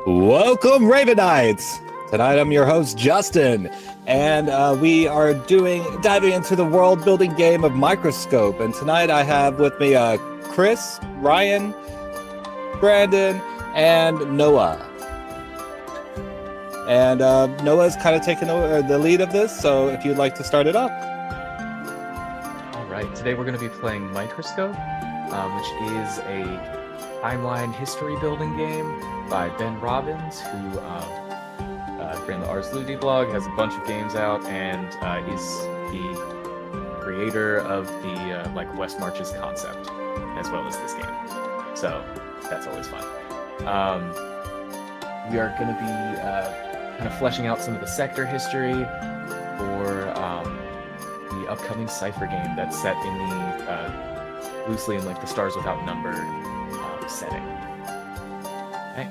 Welcome, Ravenites! Tonight I'm your host, Justin, and we are diving into the world-building game of Microscope. And tonight I have with me Chris, Ryan, Brandon, and Noah. And Noah's kind of taking over the lead of this, so if you'd like to start it up. All right, today we're going to be playing Microscope, which is a timeline history building game by Ben Robbins, who ran the Ars Ludi blog, has a bunch of games out, and is the creator of the West Marches concept, as well as this game. So that's always fun. We are going to be kind of fleshing out some of the sector history for the upcoming Cypher game that's set in the loosely in the Stars Without Number setting. Okay.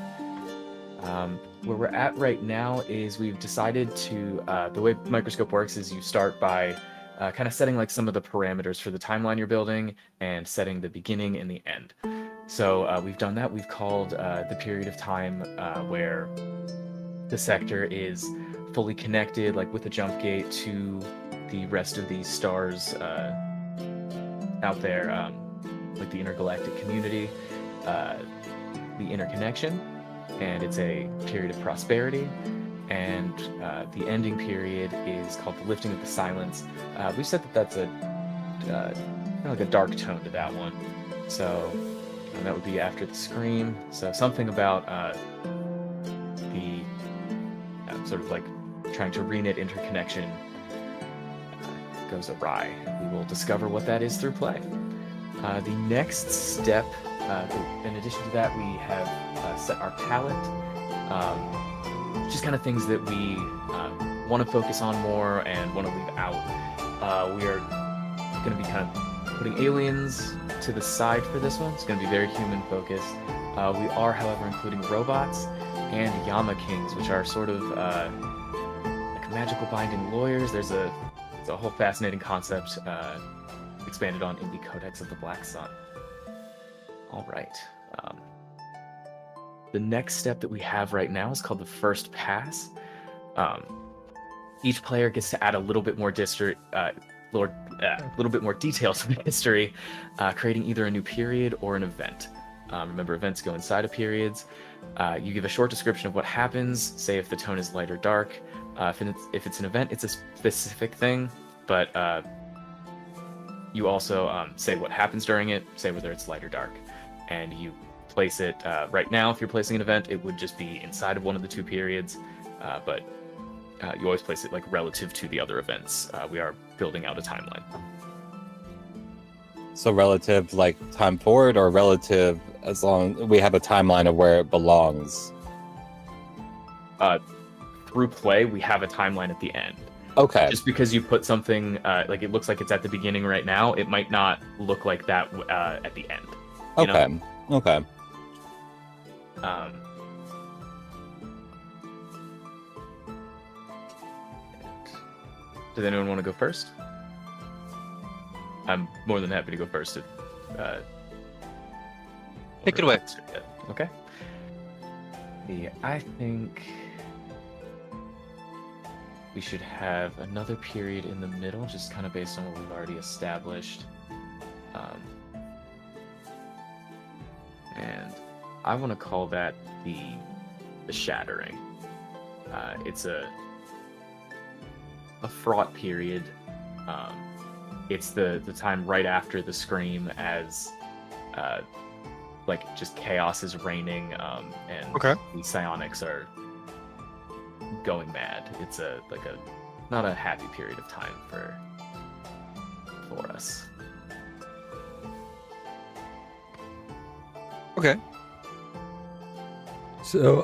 Where we're at right now is we've decided to the way Microscope works is you start by kind of setting some of the parameters for the timeline you're building and setting the beginning and the end. So we've done that. We've called the period of time where the sector is fully connected, with a jump gate, to the rest of the stars out there, the intergalactic community, the interconnection, and it's a period of prosperity. And the ending period is called the lifting of the silence. We've said that that's a dark tone to that one. So that would be after the scream. So something about the sort of trying to reknit interconnection goes awry. We will discover what that is through play. The next step, in addition to that, we have set our palette, just kind of things that we want to focus on more and want to leave out. We are going to be kind of putting aliens to the side for this one. It's going to be very human focused. We are, however, including robots and Yama Kings, which are sort of magical binding lawyers. It's a whole fascinating concept expanded on in the Codex of the Black Sun. All right. The next step that we have right now is called the first pass. Each player gets to add a little bit more little bit more details to the history, creating either a new period or an event. Remember, events go inside of periods. You give a short description of what happens, say if the tone is light or dark. If it's an event, it's a specific thing, but you also say what happens during it, say whether it's light or dark, and you place it. Right now, if you're placing an event, it would just be inside of one of the two periods, but you always place it relative to the other events. We are building out a timeline. So relative, time forward, or relative as long we have a timeline of where it belongs? Through play, we have a timeline at the end. Okay. Just because you put something, it looks like it's at the beginning right now, it might not look like that at the end. Okay. Okay. Does anyone want to go first? I'm more than happy to go first. Take it away. Okay. I think we should have another period in the middle, just kind of based on what we've already established. And I want to call that the shattering. It's a fraught period. It's the time right after the scream, as just chaos is reigning, and the psionics are going mad. It's not a happy period of time for us. Okay. So,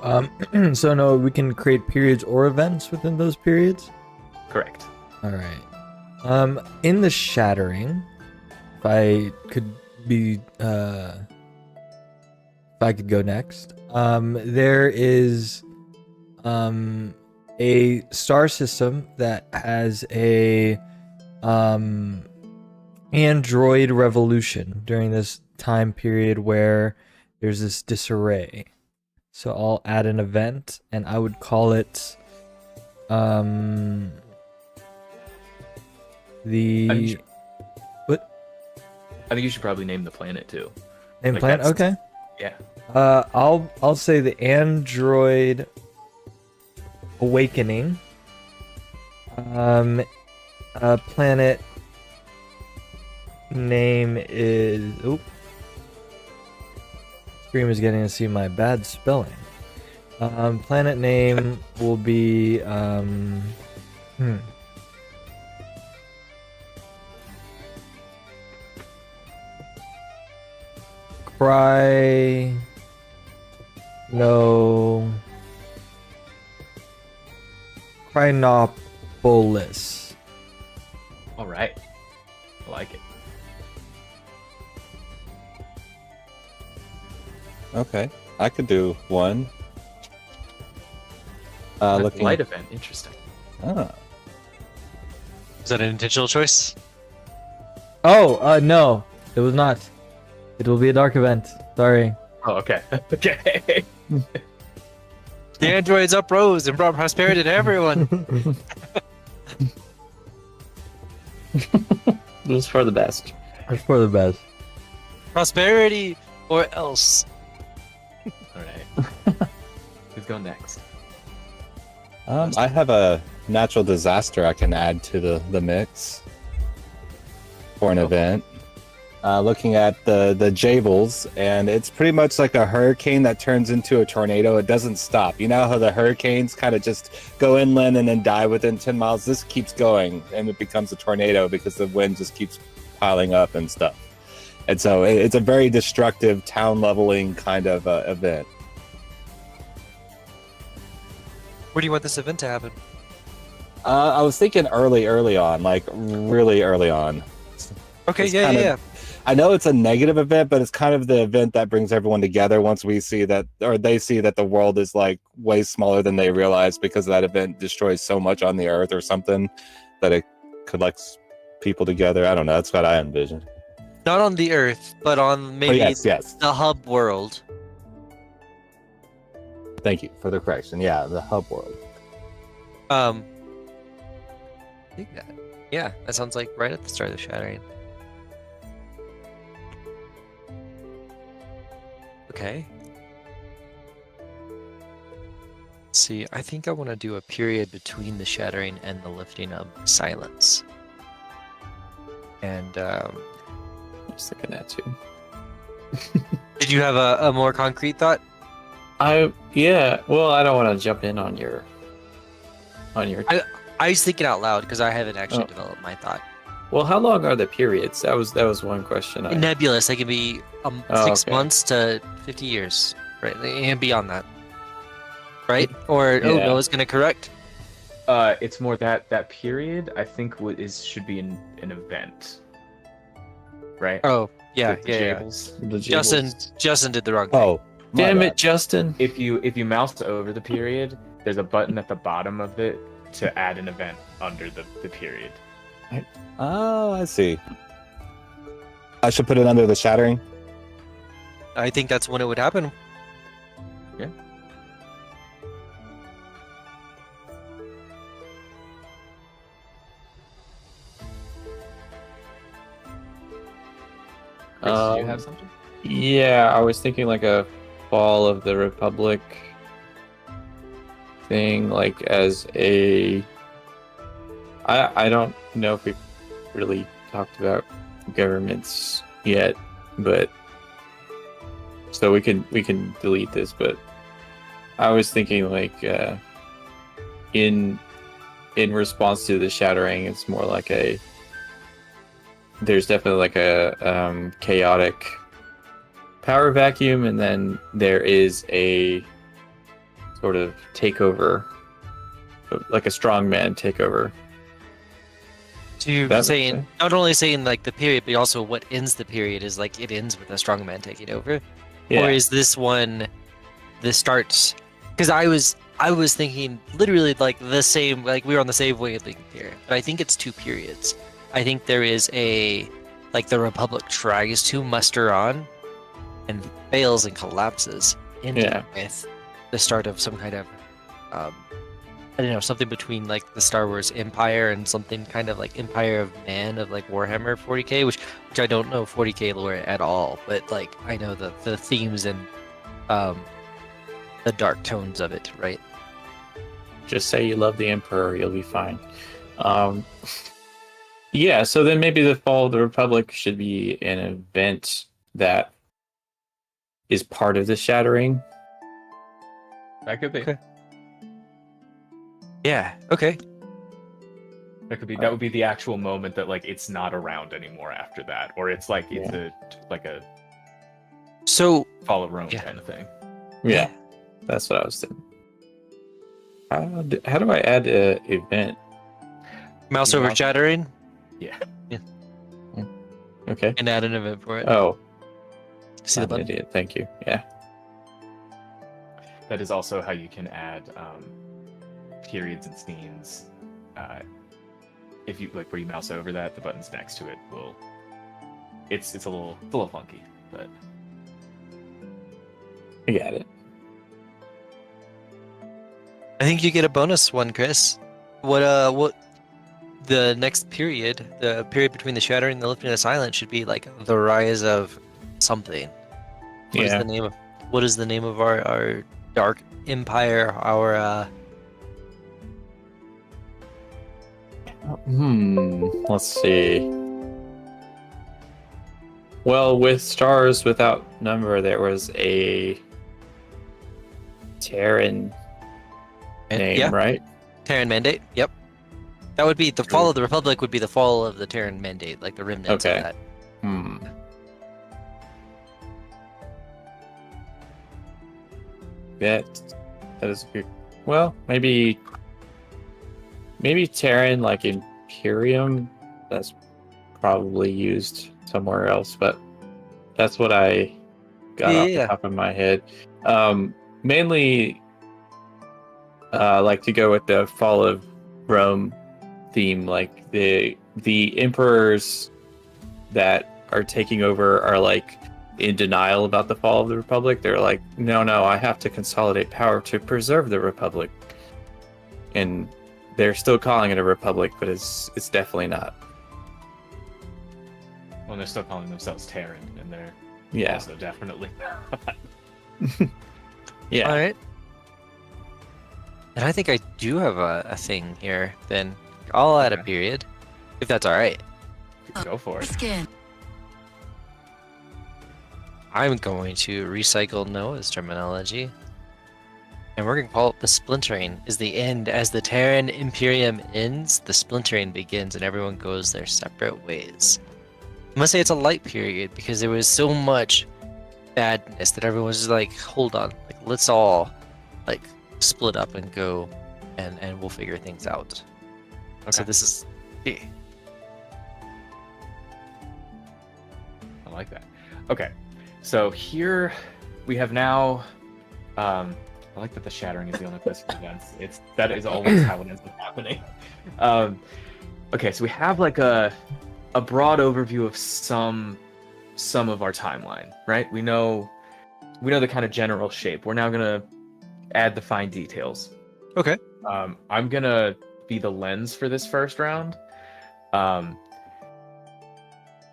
so no, we can create periods or events within those periods? Correct. All right. In the shattering, if I could go next, there is a star system that has a android revolution during this time period where there's this disarray. So I'll add an event, and I would call it the what I think you should probably name the planet too. name Like planet? that's- Okay. Yeah. I'll say the Android Awakening. Planet name is. Oop. Stream is getting to see my bad spelling. Planet name will be Cry no Crinopolis. All right. I like it. Okay, I could do one. That's a Looking. light event. Interesting. Ah, Is that an intentional choice? Oh, no, it was not. It will be a dark event. Sorry. Oh, okay. Okay. The androids uprose and brought prosperity to everyone. It was for the best. It's for the best. Prosperity or else. All right. Who's going next? I have a natural disaster I can add to the mix for an event. Looking at the Jables, and it's pretty much like a hurricane that turns into a tornado. It doesn't stop. You know how the hurricanes kind of just go inland and then die within 10 miles? This keeps going, and it becomes a tornado because the wind just keeps piling up and stuff. And so it's a very destructive, town leveling kind of event. Where do you want this event to happen? I was thinking early on, like really early on. Okay, It's yeah, kinda- yeah. I know it's a negative event, but it's kind of the event that brings everyone together once we see that, or they see that the world is like way smaller than they realize because that event destroys so much on the earth or something that it collects people together. I don't know. That's what I envision. Not on the Earth, but on Oh, maybe yes. the hub world. Thank you for the correction. Yeah, the hub world. I think that. Yeah, that sounds like right at the start of the shattering. Okay. See, I think I want to do a period between the shattering and the lifting of silence. And I was thinking that too. did you have a more concrete thought? Yeah. Well, I don't want to jump in on your. I was thinking out loud because I haven't actually Oh. developed my thought. Well, how long are the periods? That was one question. Nebulous. They can be Oh, 6 okay. months to 50 years, right? And beyond that, right? Or oh, Yeah. Noah's gonna correct. It's more that period. I think should be an event, right? Oh, yeah, With the yeah, yeah. Jables. The Jables. Justin did the wrong thing. Oh, my Damn bad. it, Justin. If you mouse over the period, there's a button at the bottom of it to add an event under the period. Oh, I see. I should put it under the shattering. I think that's when it would happen. Yeah. Chris, do you have something? Yeah, I was thinking like a fall of the Republic thing, like as a. I don't know if we've really talked about governments yet, but so we can delete this. But I was thinking like in response to the shattering, it's more like a. There's definitely like a chaotic power vacuum, and then there is a sort of takeover, like a strongman takeover. So you're That's saying okay. not only saying like the period, but also what ends the period is like it ends with a strongman taking over, Yeah, or is this one the starts? Because I was thinking literally like the same, like we were on the same wavelength here, but I think it's 2 periods. I think there is a like the Republic tries to muster on and fails and collapses, ending Yeah. with the start of some kind of um, I don't know, something between like the Star Wars Empire and something kind of like Empire of Man of like Warhammer 40k, which I don't know 40k lore at all, but like I know the themes and um, the dark tones of it, right? Just say you love the Emperor, you'll be fine. Yeah, so then maybe the Fall of the Republic should be an event that is part of the Shattering. That could be. Okay. Yeah. Okay. That could be. That would be the actual moment that like it's not around anymore after that, or it's like it's a So Fall of Rome Yeah. kind of thing. Yeah, that's what I was thinking. How do I add an event? mouse Yeah. over shattering Yeah. Okay. and add an event for it. Oh, See the I'm an button? idiot. Thank you. Yeah. That is also how you can add periods and scenes. If you like where you mouse over that, the buttons next to it will. It's a little funky, but I got it. I think you get a bonus one, Chris. What the next period, the period between the shattering and the lifting of the silence should be like the rise of something. What is Yeah. the name of our dark empire, our Let's see. Well, with Stars Without Number, there was a Terran name, yeah, right? Terran Mandate. Yep. That would be the fall of the Republic would be the fall of the Terran Mandate, like the remnants Okay. of that. That is a good. Well, maybe Terran, like Imperium. That's probably used somewhere else, but that's what I got off the Yeah. top of my head. Mainly, like to go with the Fall of Rome theme. Like the emperors that are taking over are like in denial about the fall of the Republic. They're like, no, I have to consolidate power to preserve the Republic. And they're still calling it a Republic, but it's definitely not. well, they're still calling themselves Terran, and they're Yeah. also definitely. Yeah. All right. And I think I do have a thing here. Then I'll add a Okay. period, if that's all right. Go for it. Skin. I'm going to recycle Noah's terminology. And we're going to call it the splintering is the end. As the Terran Imperium ends, the splintering begins and everyone goes their separate ways. I'm going to say it's a light period because there was so much badness that everyone was just like, hold on, like let's all like split up and go and we'll figure things out. So Okay. this is I like that. Okay, so here we have now. I like that the shattering is the only place for events. That is always how it ends up happening. Okay, so we have like a broad overview of some of our timeline, right? We know the kind of general shape. We're now gonna add the fine details. okay. I'm gonna be the lens for this first round.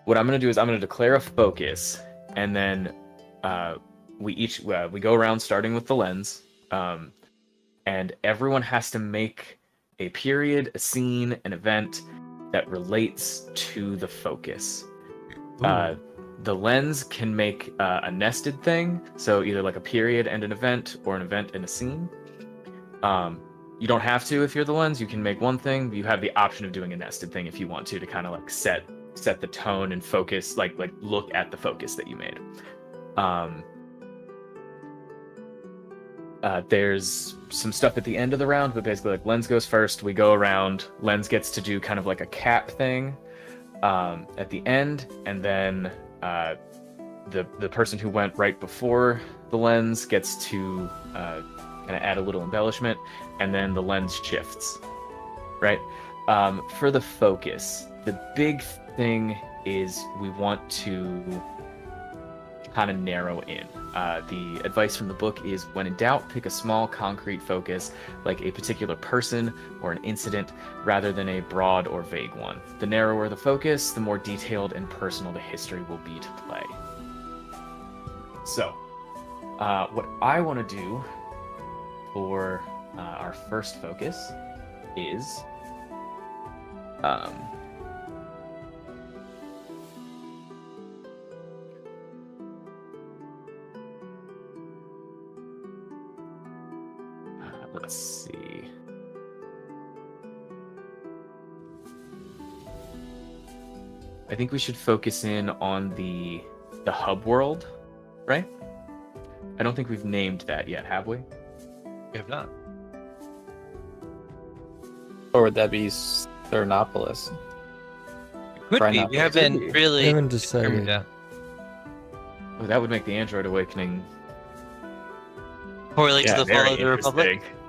What I'm gonna do is I'm gonna declare a focus, and then we go around starting with the lens, and everyone has to make a period, a scene, an event that relates to the focus. The lens can make a nested thing, so either like a period and an event, or an event and a scene. You don't have to if you're the lens. You can make one thing, but you have the option of doing a nested thing if you want to kind of like set the tone and focus, like look at the focus that you made. There's some stuff at the end of the round, but basically like lens goes first, we go around, lens gets to do kind of like a cap thing at the end, and then the person who went right before the lens gets to kind of add a little embellishment, and then the lens shifts, right? For the focus, the big thing is we want to kind of narrow in. The advice from the book is, when in doubt, pick a small concrete focus, like a particular person or an incident, rather than a broad or vague one. The narrower the focus, the more detailed and personal the history will be to play. So, what I want to do for our first focus is let's see. I think we should focus in on the hub world, right? I don't think we've named that yet, have we? We have not. Or would that be Sternopolis? Could Try be. not We to. haven't We really haven't determined decided. that. Oh, that would make the Android Awakening Correlate to the very fall of the Republic. interesting.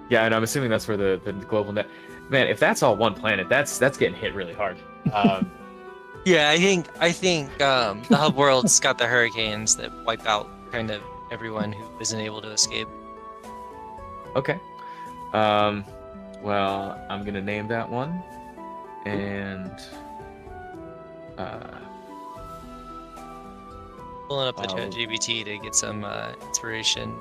Yeah, and I'm assuming that's where the global net. Man, if that's all one planet, that's getting hit really hard. Yeah, I think the hub world's got the hurricanes that wipe out kind of everyone who isn't able to escape. Okay. Well, I'm gonna name that one, and Pulling up the Oh. ChatGPT to get some inspiration.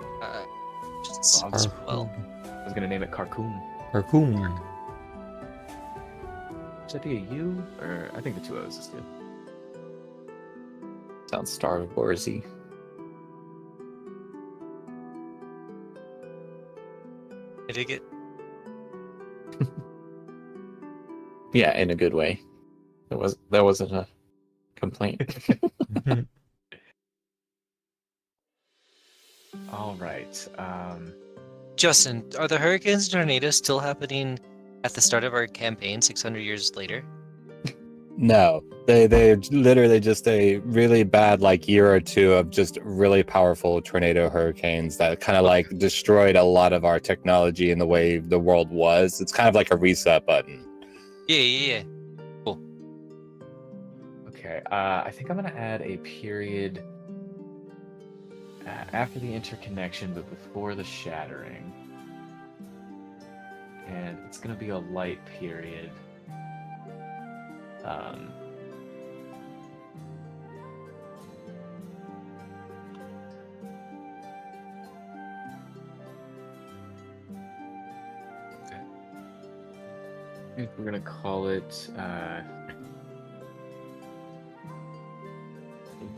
Just as well. I was gonna name it Carcoon. Carcoon. Should that be a U, or I think the two O's is good. Sounds Star Warsy. I dig it. Yeah, in a good way. That wasn't a complaint. All right. Justin, are the hurricanes and tornadoes still happening at the start of our campaign 600 years later? No, they're literally just a really bad like year or two of just really powerful tornado hurricanes that kind of like destroyed a lot of our technology and the way the world was. It's kind of like a reset button. Yeah. Okay. I think I'm gonna add a period after the interconnection, but before the shattering, and it's gonna be a light period. I think we're gonna call it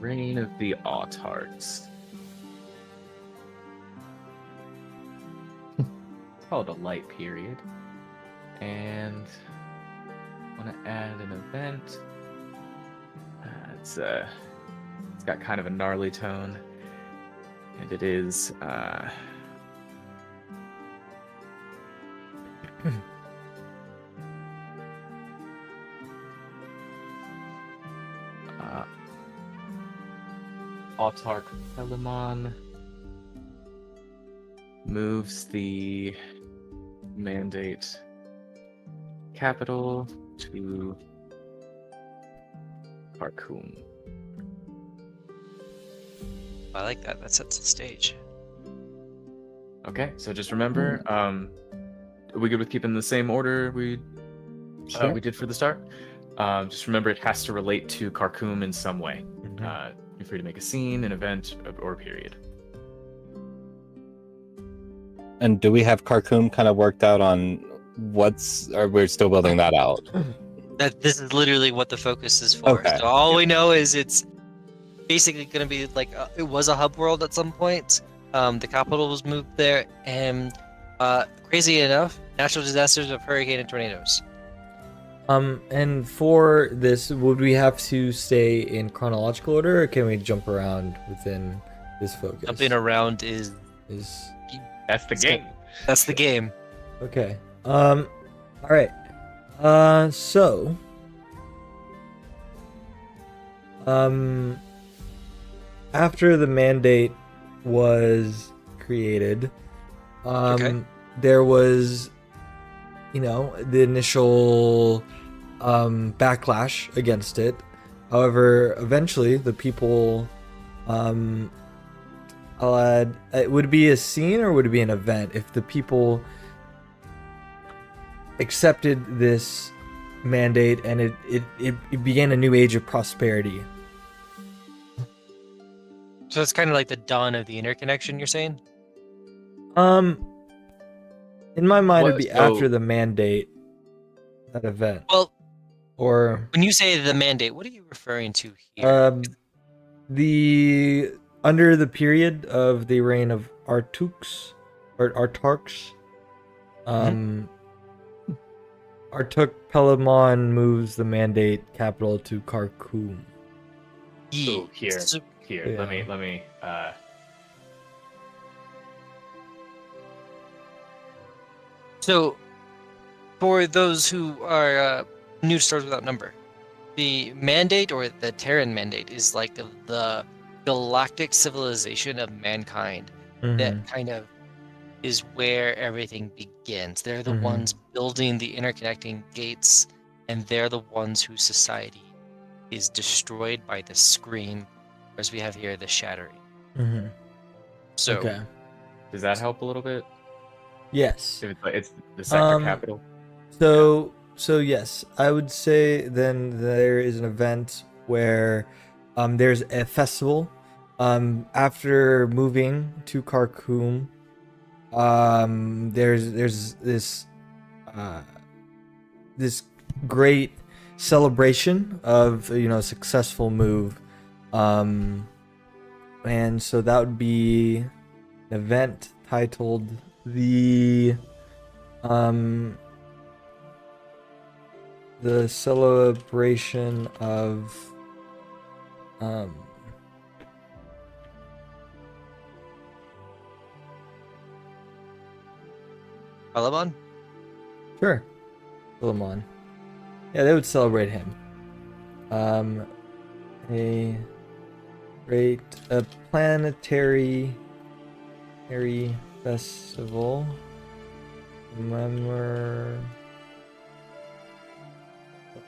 Reign of the Autarchs. Call it a light period. And I want to add an event. It's got kind of a gnarly tone, and it is Autarch Pelimon moves the mandate capital to Carcoon. I like that. That sets the stage. Okay, so just remember, are we good with keeping the same order we did for the start? Just remember, it has to relate to Carcoon in some way. You're free to make a scene, an event, or a period. And do we have Carcoon kind of worked out on or we're still building that out? That this is literally what the focus is for. Okay. So all we know is it's basically going to be like it was a hub world at some point. The capital was moved there, and crazy enough, natural disasters of hurricane and tornadoes. And for this, would we have to stay in chronological order, or can we jump around within this focus? Jumping around is That's the game. that's the game. Okay. All right. So. After the mandate was created, Okay. there was, the initial backlash against it. However, eventually the people, I'll add, would it be a scene or would it be an event if the people accepted this mandate and it began a new age of prosperity? So it's kind of like the dawn of the interconnection, you're saying? In my mind, it'd What- be so- after the mandate, that event, Well, or when you say the mandate, what are you referring to here? the under the period of the reign of Artarks. Artuk Pelamon moves the mandate capital to Kharkoum. So here, So- here. Yeah. Let me. So, for those who are new to Stars Without Number, the mandate or the Terran mandate is like the galactic civilization of mankind that kind of is where everything begins. They're the Mhm. ones building the interconnecting gates, and they're the ones whose society is destroyed by the scream, or as we have here, the shattering. Mm-hmm. So, Okay. Does that help a little bit? Yes. If it's the sector Um, capital. So yes, I would say then there is an event where there's a festival after moving to Kharkoum. There's this this great celebration of successful move, and so that would be an event titled the celebration of Palamon? sure, Philemon. Yeah, they would celebrate him. A planetary festival.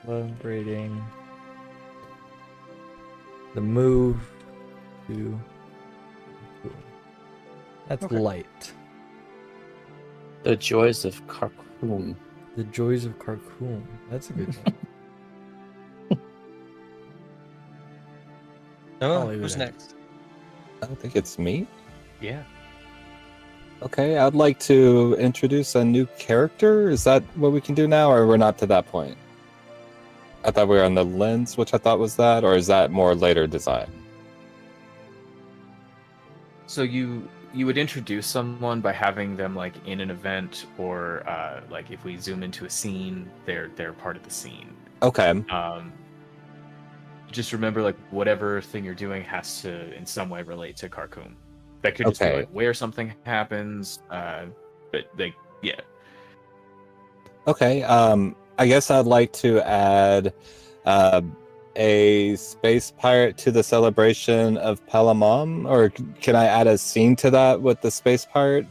Celebrating the move to. That's Okay. light. The joys of Kharkoum. The joys of Kharkoum. That's a good one. Oh, leave it who's at- next? I think it's me. Yeah. Okay, I'd like to introduce a new character. Is that what we can do now, or we're not to that point? I thought we were on the lens, which I thought was that, or is that more later design? So you would introduce someone by having them like in an event, or like if we zoom into a scene, they're part of the scene. Okay. Just remember, like, whatever thing you're doing has to in some way relate to Kharkoum. That could just be Okay. like where something happens, but like, yeah. Okay. I guess I'd like to add a space pirate to the celebration of Palamon, or can I add a scene to that with the space pirate?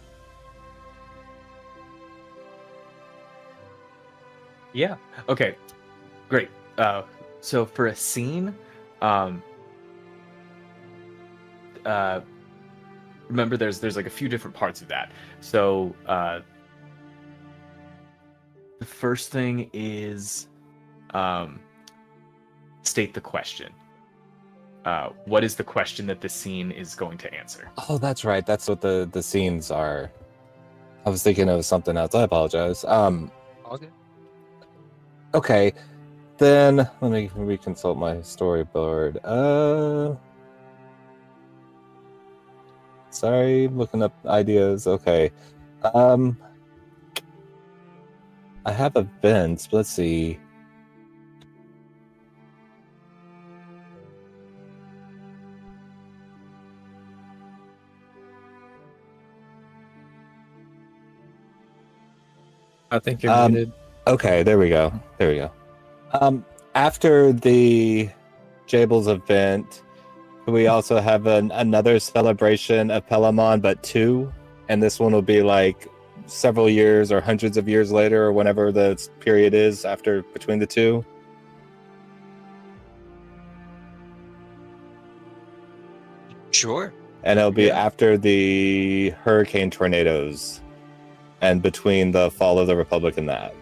Yeah. Okay. Great. So for a scene, remember there's like a few different parts of that. So the first thing is state the question. What is the question that the scene is going to answer? Oh, that's right. That's what the scenes are. I was thinking of something else. I apologize. Okay. Okay. Then let me reconsult my storyboard. Sorry, looking up ideas. Okay. I have events. Let's see. I think you're Um, muted. Okay, there we go. There we go. After the Jables event, we also have another celebration of Pelamon, but two, and this one will be like several years or hundreds of years later, or whenever the period is after between the two. Sure. And it'll be Yeah. after the hurricane tornadoes and between the fall of the Republic and that.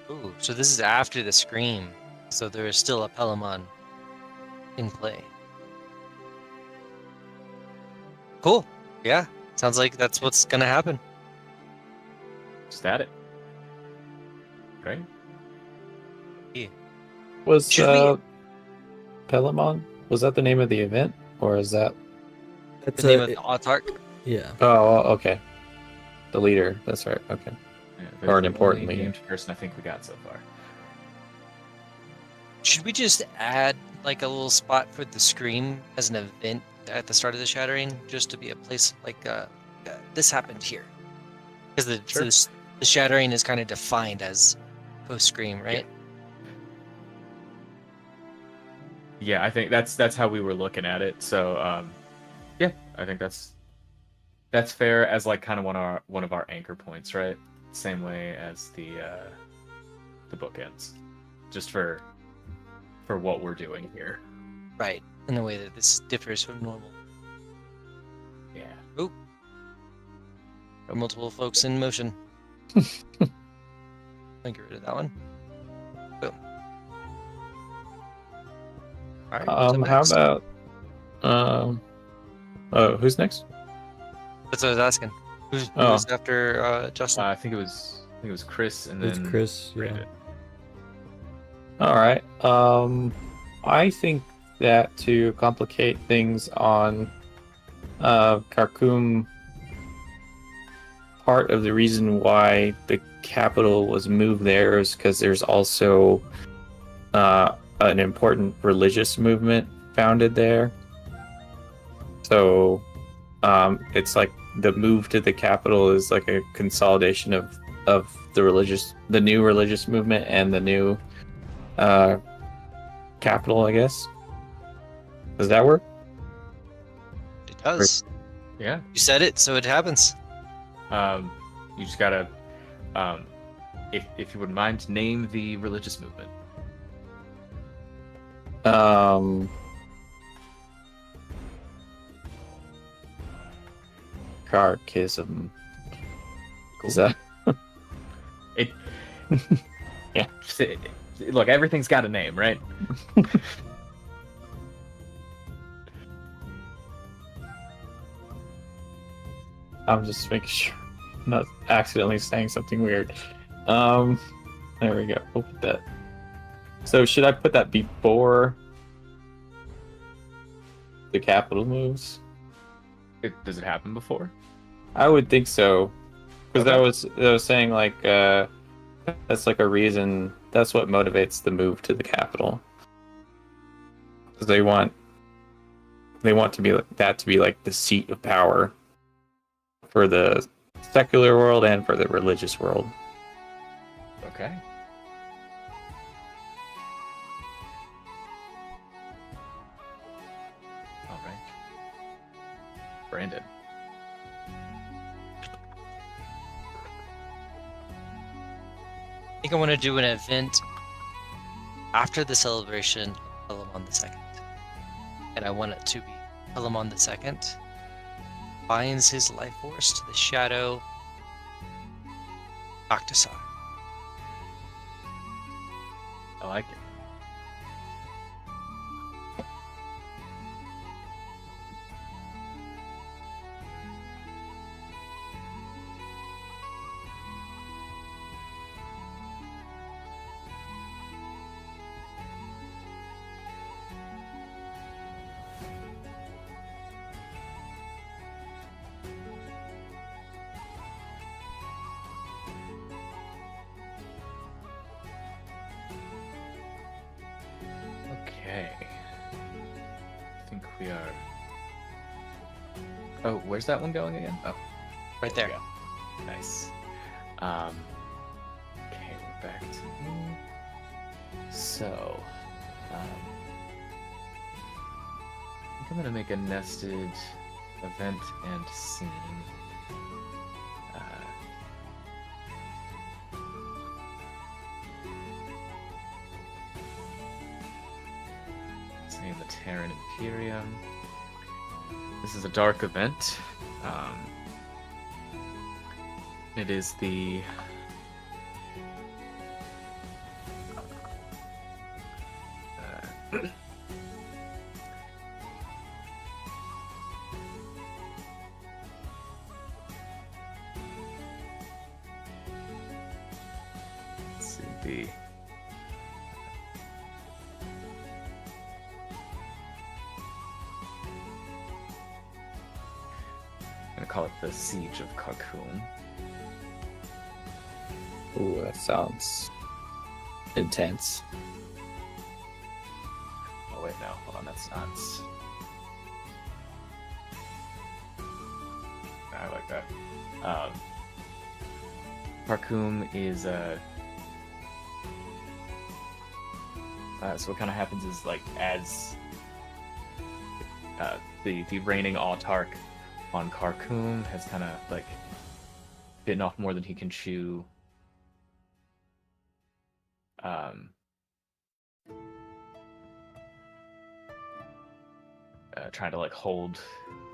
Ooh, so this is after the Scream. So there is still a Pelamon in play. Cool. Yeah. Sounds like that's what's gonna happen. Just add it. Great. Was Should we- Pelamon? Was that the name of the event, or is that? It's The name of the autarch. yeah. Oh, okay. The leader. That's right. Okay. Yeah, Or there's an the important only leader. named person I think we got so far. Should we just add like a little spot for the Scream as an event at the start of the Shattering, just to be a place like this happened here? Because Sure. the Shattering is kind of defined as post Scream, right? Yeah, I think that's how we were looking at it. So, yeah, I think that's fair as like kind of one of our anchor points, right? Same way as the bookends, just for what we're doing here. Right. In the way that this differs from normal. Yeah. Multiple folks in motion. I'll get rid of that one. Boom. All right. what's up How next? about oh, who's next? That's what I was asking. Who Oh. was after Justin? I think it was Chris, and It's then Chris. Yeah. Brandon. All right. I think that to complicate things on Khartoum, part of the reason why the capital was moved there is because there's also an important religious movement founded there. So it's like the move to the capital is like a consolidation of the new religious movement and the new capital, I guess. Does that work? It does. Yeah. You said it, so it happens. You just gotta, if you wouldn't mind, name the religious movement. Karkism. Cool. Is that? It. Yeah. Look, everything's got a name, right? I'm just making sure I'm not accidentally saying something weird. There we go. We'll put that. So should I put that before the capital moves? Does it happen before? I would think so, because Okay. I was saying like that's like a reason. That's what motivates the move to the capital. Because they want to be that to be like the seat of power for the secular world and for the religious world. Okay. All right. Brandon. I think I want to do an event after the celebration of Pelamon II. And I want it to be Pelamon II binds his life force to the shadow Octosar. I like it. Okay. I think we are. Oh, where's that one going again? Oh, Right there. we go. Nice. Okay, we're back to me. So, I think I'm gonna make a nested event and scene. in the Terran Imperium. This is a dark event. It is the let's see, the I'm gonna call it the Siege of Kharkoum. Ooh, that sounds intense. Oh wait, no, hold on, that's not. I like that. Kharkoum is so what kind of happens is like as the reigning autarch on Kharkoum has kind of like bitten off more than he can chew. Trying to like hold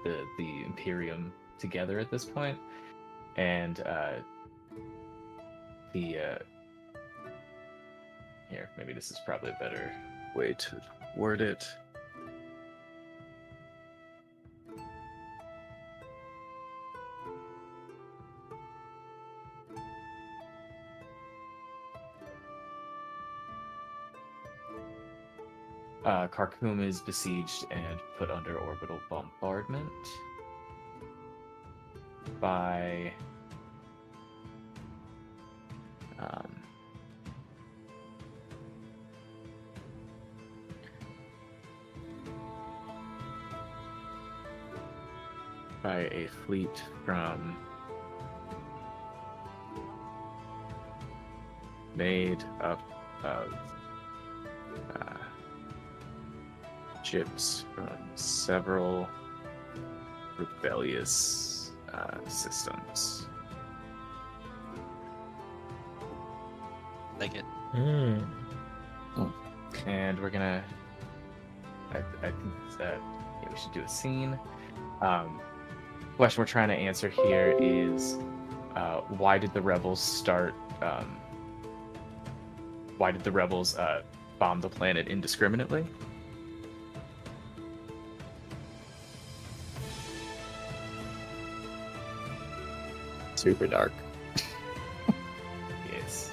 the Imperium together at this point, and here, maybe this is probably a better way to word it. Kharkoum is besieged and put under orbital bombardment by a fleet from made up of ships from several rebellious systems. Like it. And we're gonna. I think that we should do a scene. Question we're trying to answer here is why did the rebels start? Why did the rebels bomb the planet indiscriminately? Super dark. Yes.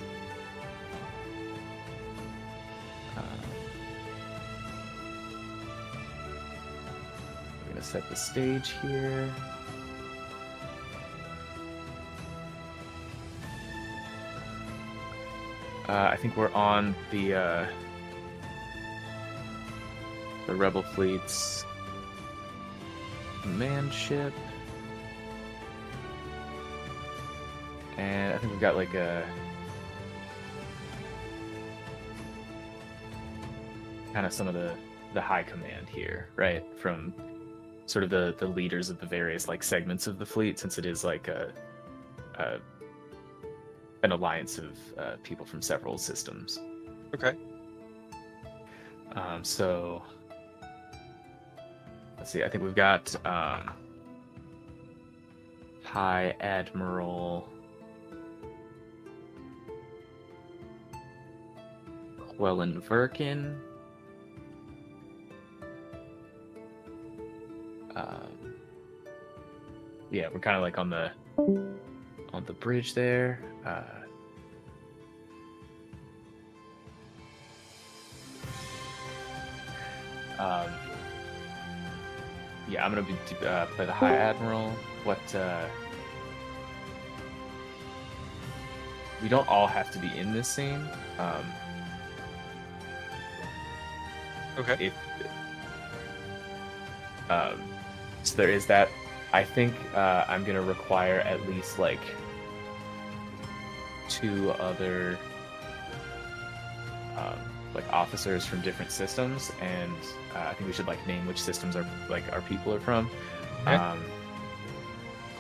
We're gonna set the stage here. I think we're on the rebel fleet's command ship. And I think we've got like a kind of some of the high command here, right? From sort of the leaders of the various like segments of the fleet, since it is like an alliance of people from several systems. Okay. So let's see. I think we've got High Admiral Quellen Verkin. Yeah, we're kind of like on the bridge there. Yeah, I'm gonna play the High Admiral. What? We don't all have to be in this scene. Okay. So there is that. I think I'm gonna require at least like 2 other like officers from different systems, and I think we should like name which systems our people are from. Okay.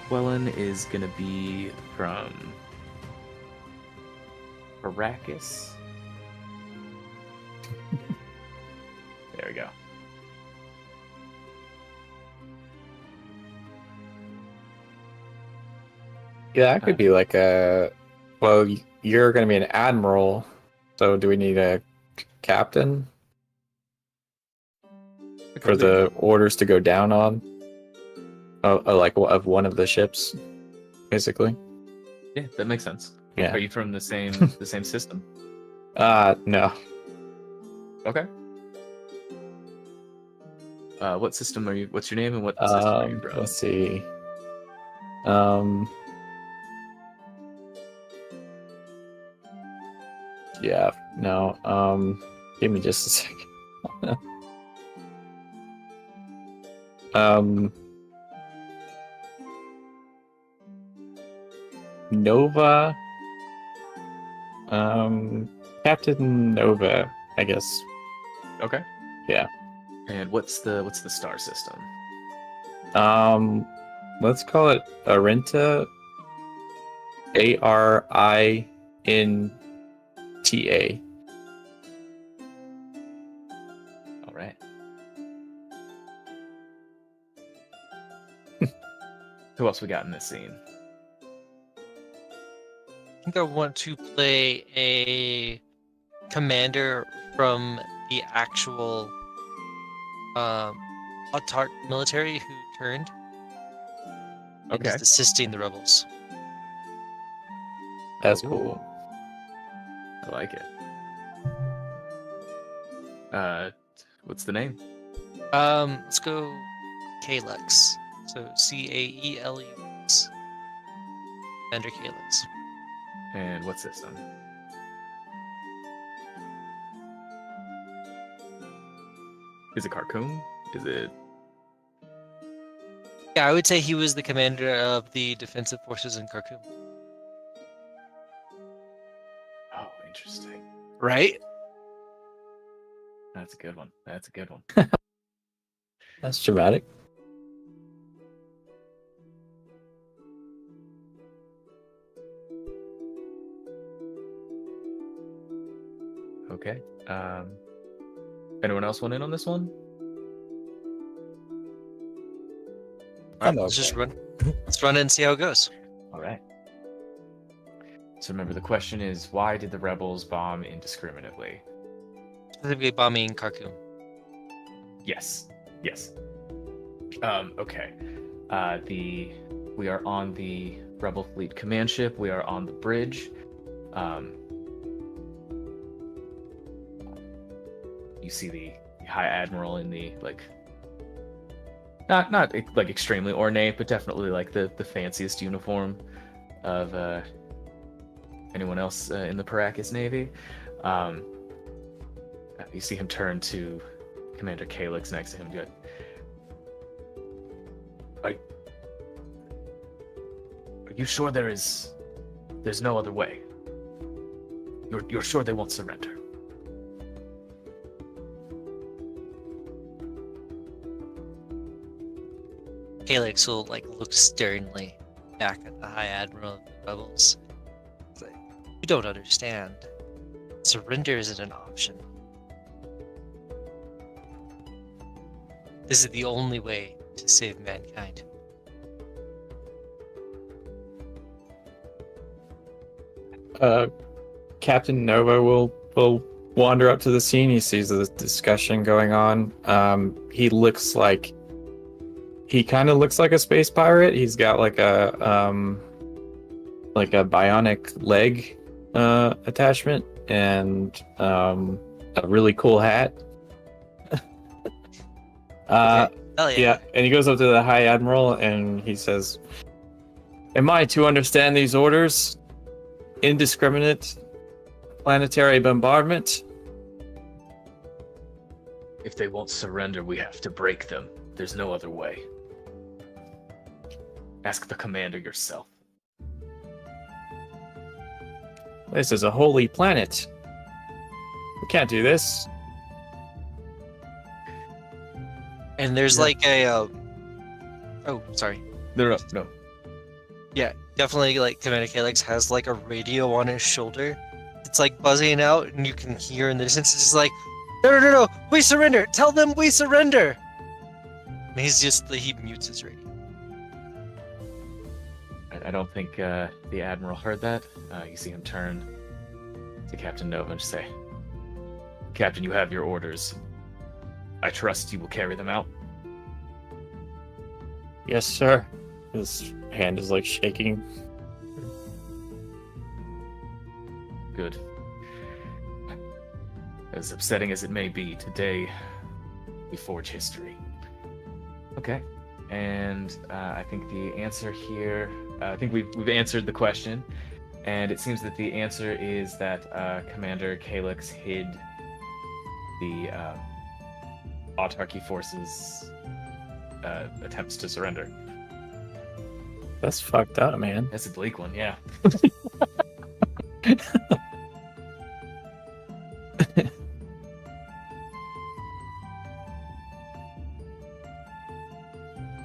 Quellen is gonna be from Arrakis. There we go. Yeah, that could be like a. Well, you're going to be an admiral, so do we need a captain for the orders to go down on? Like of one of the ships, basically. Yeah, that makes sense. Yeah. Are you from the same system? No. Okay. What system are you? What's your name and what system are you from? Let's see. Yeah. No. Give me just a second. Nova. Captain Nova, I guess. Okay. Yeah. And what's the star system? Let's call it Arinta. Arinta. All right. Who else we got in this scene? I think I want to play a commander from the actual Otart military who turned and Okay. is assisting the rebels. That's Ooh. cool. I like it. What's the name? Let's go Calyx. So Caelux. Commander Calyx. And what system? Is it Khartoum? Is it? Yeah, I would say he was the commander of the defensive forces in Khartoum. Oh, interesting. Right? That's a good one. That's a good one. That's dramatic. Okay. Anyone else want in on this one? Alright, I'm let's just okay. run. Let's run it and see how it goes. All right. So remember, the question is, why did the rebels bomb indiscriminately? Specifically bombing Khartoum. Yes. Yes. Okay. We are on the Rebel Fleet command ship. We are on the bridge. You see the High Admiral in the not like extremely ornate, but definitely like the fanciest uniform of anyone else in the Paracas Navy. You see him turn to Commander Calyx next to him. Good. Are you sure there's no other way? You're sure they won't surrender? Calyx will look sternly back at the High Admiral of the rebels. It's like, you don't understand. Surrender isn't an option. This is the only way to save mankind. Captain Nova will wander up to the scene. He sees the discussion going on. He kind of looks like a space pirate. He's got like a bionic leg attachment and a really cool hat. Hell Yeah, and he goes up to the High Admiral and he says, "Am I to understand these orders? Indiscriminate planetary bombardment?" If they won't surrender, we have to break them. There's no other way. Ask the commander yourself. This is a holy planet. We can't do this. And there's Yeah. like a oh, sorry. No. Yeah, definitely Commander Calyx has like a radio on his shoulder. It's like buzzing out and you can hear in the distance. It's just like, no, we surrender. Tell them we surrender. And he mutes his radio. I don't think the Admiral heard that. You see him turn to Captain Nova and say, Captain, you have your orders. I trust you will carry them out. Yes, sir. His hand is like shaking. Good. As upsetting as it may be, today we forge history. Okay. And I think the answer here, I think we've answered the question, and it seems that the answer is that Commander Calyx hid the Autarky forces' attempts to surrender. That's fucked up, man. That's a bleak one, yeah.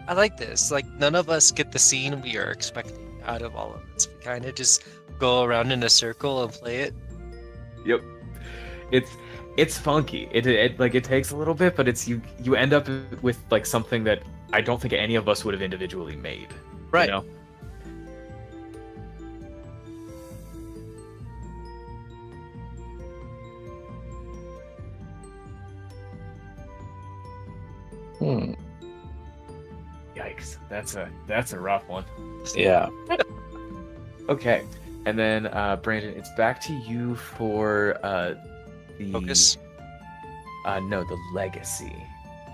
I like this. Like, none of us get the scene we are expecting out of all of this. We kind of just go around in a circle and play it. Yep. It's funky. It like it takes a little bit, but it's you end up with like something that I don't think any of us would have individually made. Right. You know? Hmm. Yikes. That's a rough one. Yeah. Okay. And then Brandon, it's back to you for the Focus. No, the legacy,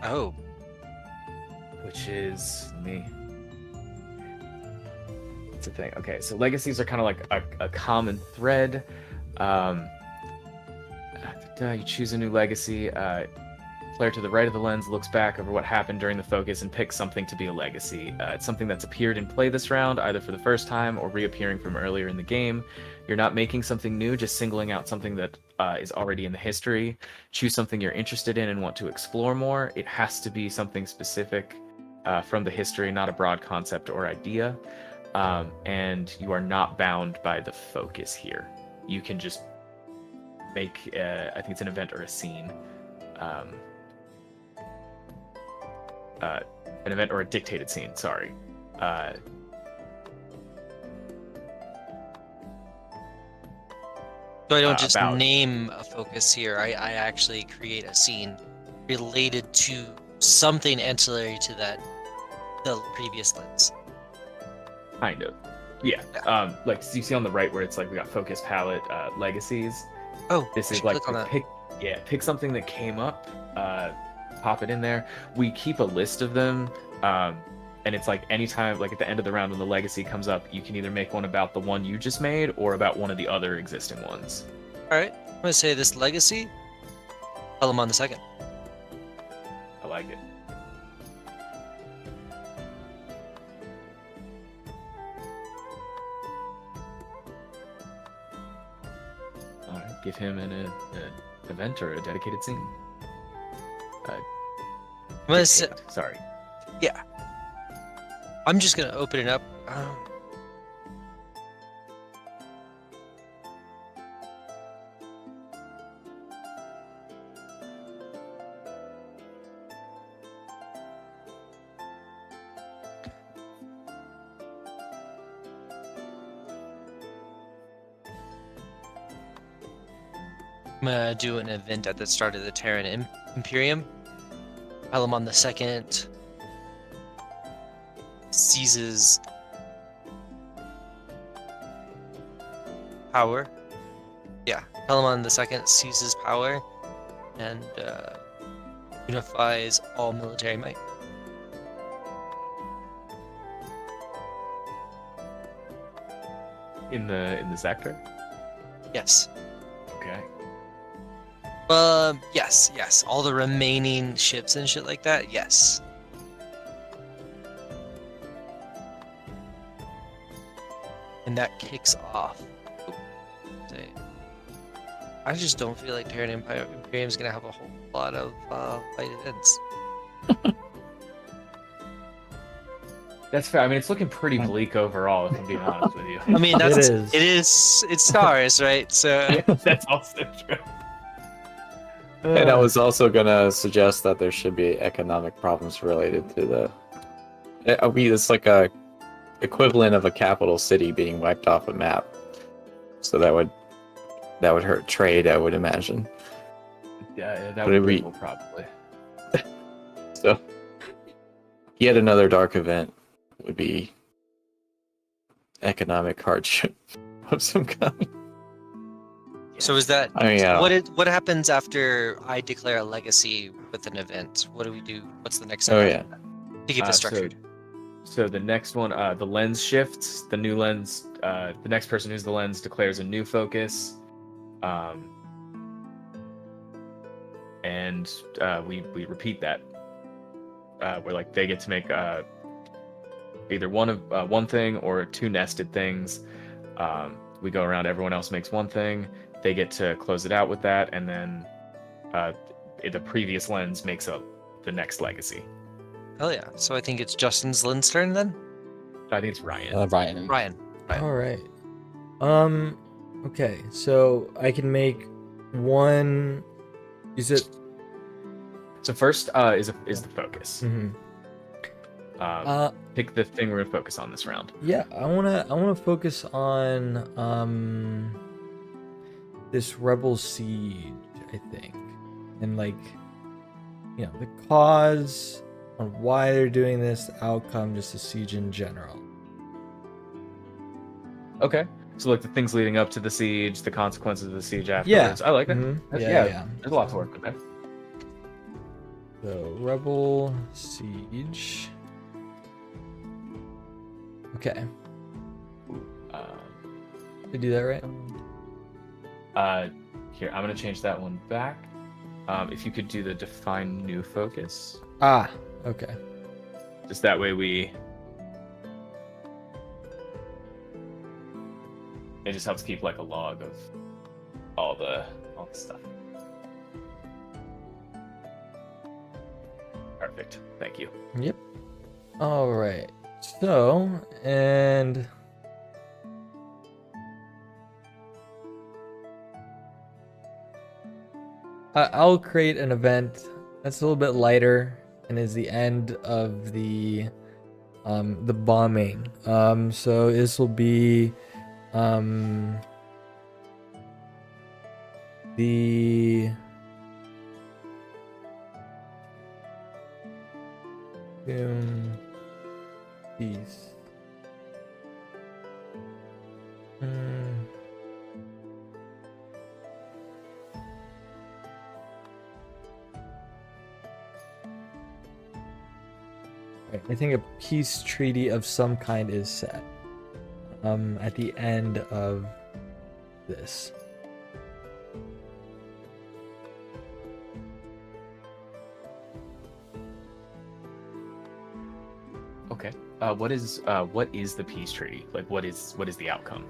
Oh. which is me. It's a thing. Okay, so legacies are kind of like a common thread. You choose a new legacy. Player to the right of the lens looks back over what happened during the focus and picks something to be a legacy. It's something that's appeared in play this round, either for the first time or reappearing from earlier in the game. You're not making something new, just singling out something that is already in the history. Choose something you're interested in and want to explore more. It has to be something specific from the history, not a broad concept or idea. And you are not bound by the focus here. You can just make, I think it's an event or a scene. An event or a dictated scene, sorry. So I don't just about- name a focus here. I actually create a scene related to something ancillary to the previous lens. Kind of. Yeah. Like so you see on the right where it's like we got focus palette, legacies. Oh, This I is should like click on that. pick something that came up, pop it in there. We keep a list of them, and it's like anytime, like at the end of the round when the legacy comes up, you can either make one about the one you just made or about one of the other existing ones. All right, I'm gonna say this legacy. Tell them on the second. I like it. All right, give him an event or a dedicated scene. I'm gonna say, Dictate, sorry. I'm just gonna open it up. I'm gonna do an event at the start of the Terran Imperium. Palamon II seizes power. Yeah, Palamon II seizes power and unifies all military might. In the sector. Yes. Okay. Yes. All the remaining ships and shit like that, yes. And that kicks off. Say, I just don't feel like Terran Imperium is gonna have a whole lot of fight events. That's fair. I mean, it's looking pretty bleak overall, if I'm being honest with you. I mean, It that's is. it's stars, right? So That's also true. And I was also gonna suggest that there should be economic problems related to the. I mean, it's like a equivalent of a capital city being wiped off a map. So that would hurt trade, I would imagine. Yeah, that Would it would be- be probably. So yet another dark event would be economic hardship of some kind. So is that I mean, yeah. what happens after I declare a legacy with an event? What do we do? What's the next Oh step yeah. to keep it structured? So the next one, the lens shifts. The new lens, the next person who's the lens declares a new focus, and we repeat that. Where like they get to make either one thing or two nested things. We go around. Everyone else makes one thing. They get to close it out with that, and then the previous lens makes up the next legacy. Oh yeah. So I think it's Justin's lens turn then. I think it's Ryan. Ryan. Ryan. All right. Okay. So I can make one. Is it? So first is the focus. Mhm. Pick the thing we're gonna focus on this round. Yeah, I wanna focus on this rebel siege, I think, and like, you know, the cause on why they're doing this, the outcome, just the siege in general. Okay. So like the things leading up to the siege, the consequences of the siege afterwards. I like it. Mhm. That's- Yeah. There's a lot to work with there. So rebel siege. Okay, did I do that right? Here, I'm gonna change that one back. If you could do the define new focus, Ah, okay. just that way it just helps keep like a log of all the stuff. Perfect. Thank you. Yep. All right. So, and I'll create an event that's a little bit lighter and is the end of the bombing. So this will be the peace. I think a peace treaty of some kind is set at the end of this. Okay. What is the peace treaty? Like what is the outcome?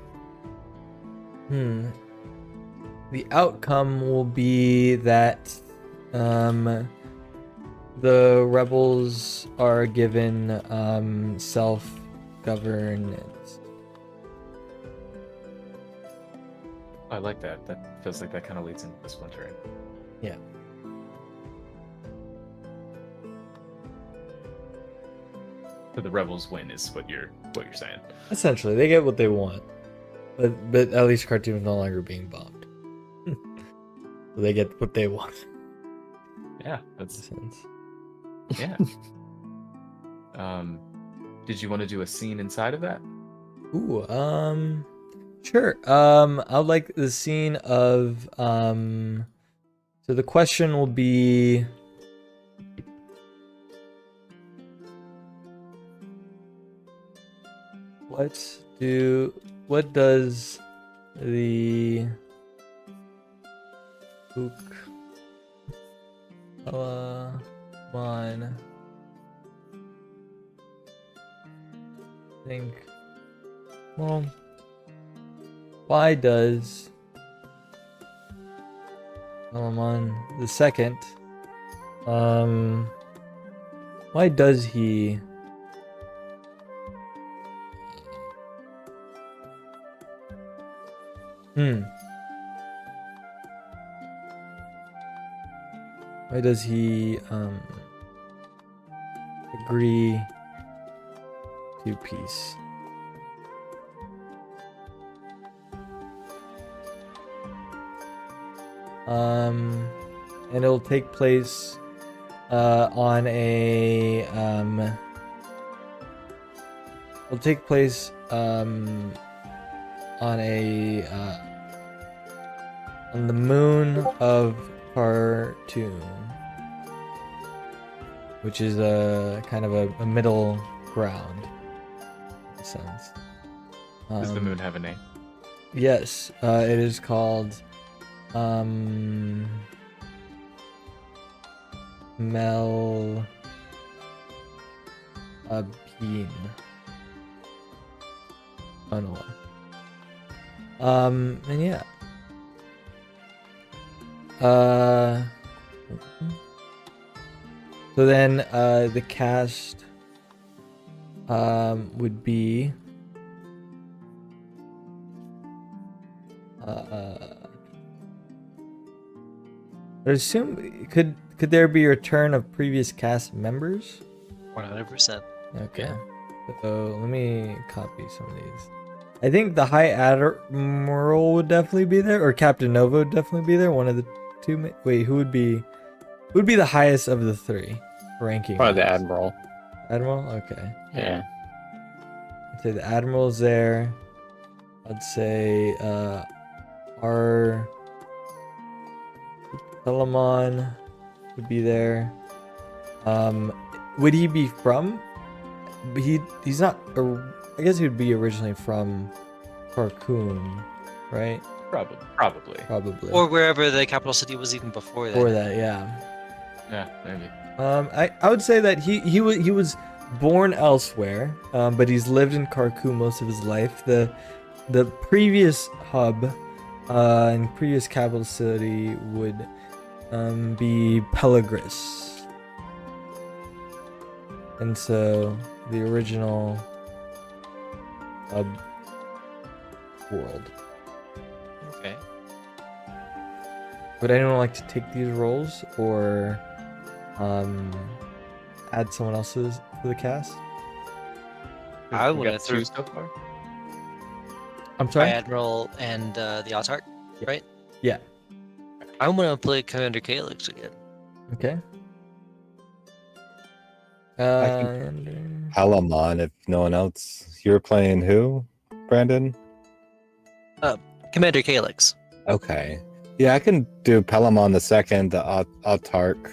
The outcome will be that the rebels are given self-governance. I like that. That feels like that kind of leads into the splintering. Yeah. So the rebels win is what you're saying. Essentially, they get what they want, but at least Khartoum is no longer being bombed. So they get what they want. Yeah, that's Sense. yeah. Did you want to do a scene inside of that? Ooh, sure. I would like the scene of so the question will be what does the one think, well, why does Solomon the second why does he why does he agree to peace? and it'll take place on a It'll take place on the moon of Khartoum, which is a kind of a middle ground in a sense. Does the moon have a name? Yes, it is called Mel Abin. Oh no. And yeah. So then the cast would be I assume could there be a return of previous cast members? 100%. Okay. So let me copy some of these. I think the High Admiral would definitely be there, or Captain Nova would definitely be there. One of the two. Wait, who would be the highest of the three ranking? Probably the Admiral. Admiral. Okay. Yeah. I'd say the Admiral's there. I'd say our Telemon would be there. Would he be from? He's not. I guess he would be originally from Khartoum, right? Probably. Probably. Or wherever the capital city was even before that. Before that, yeah. Yeah, maybe. I would say that he was born elsewhere, but he's lived in Khartoum most of his life. The previous hub and previous capital city would be Pelagris, and so the original hub world. Okay. Would anyone like to take these roles or add someone else's to the cast? I We would got two so far. I'm High sorry. Admiral and the Autarch, right? Yeah. I'm gonna play Commander Calyx again. Okay. can- Palamon, if no one else. You're playing who, Brandon? Commander Calyx. Okay. Yeah, I can do Palamon the second, the Autarch.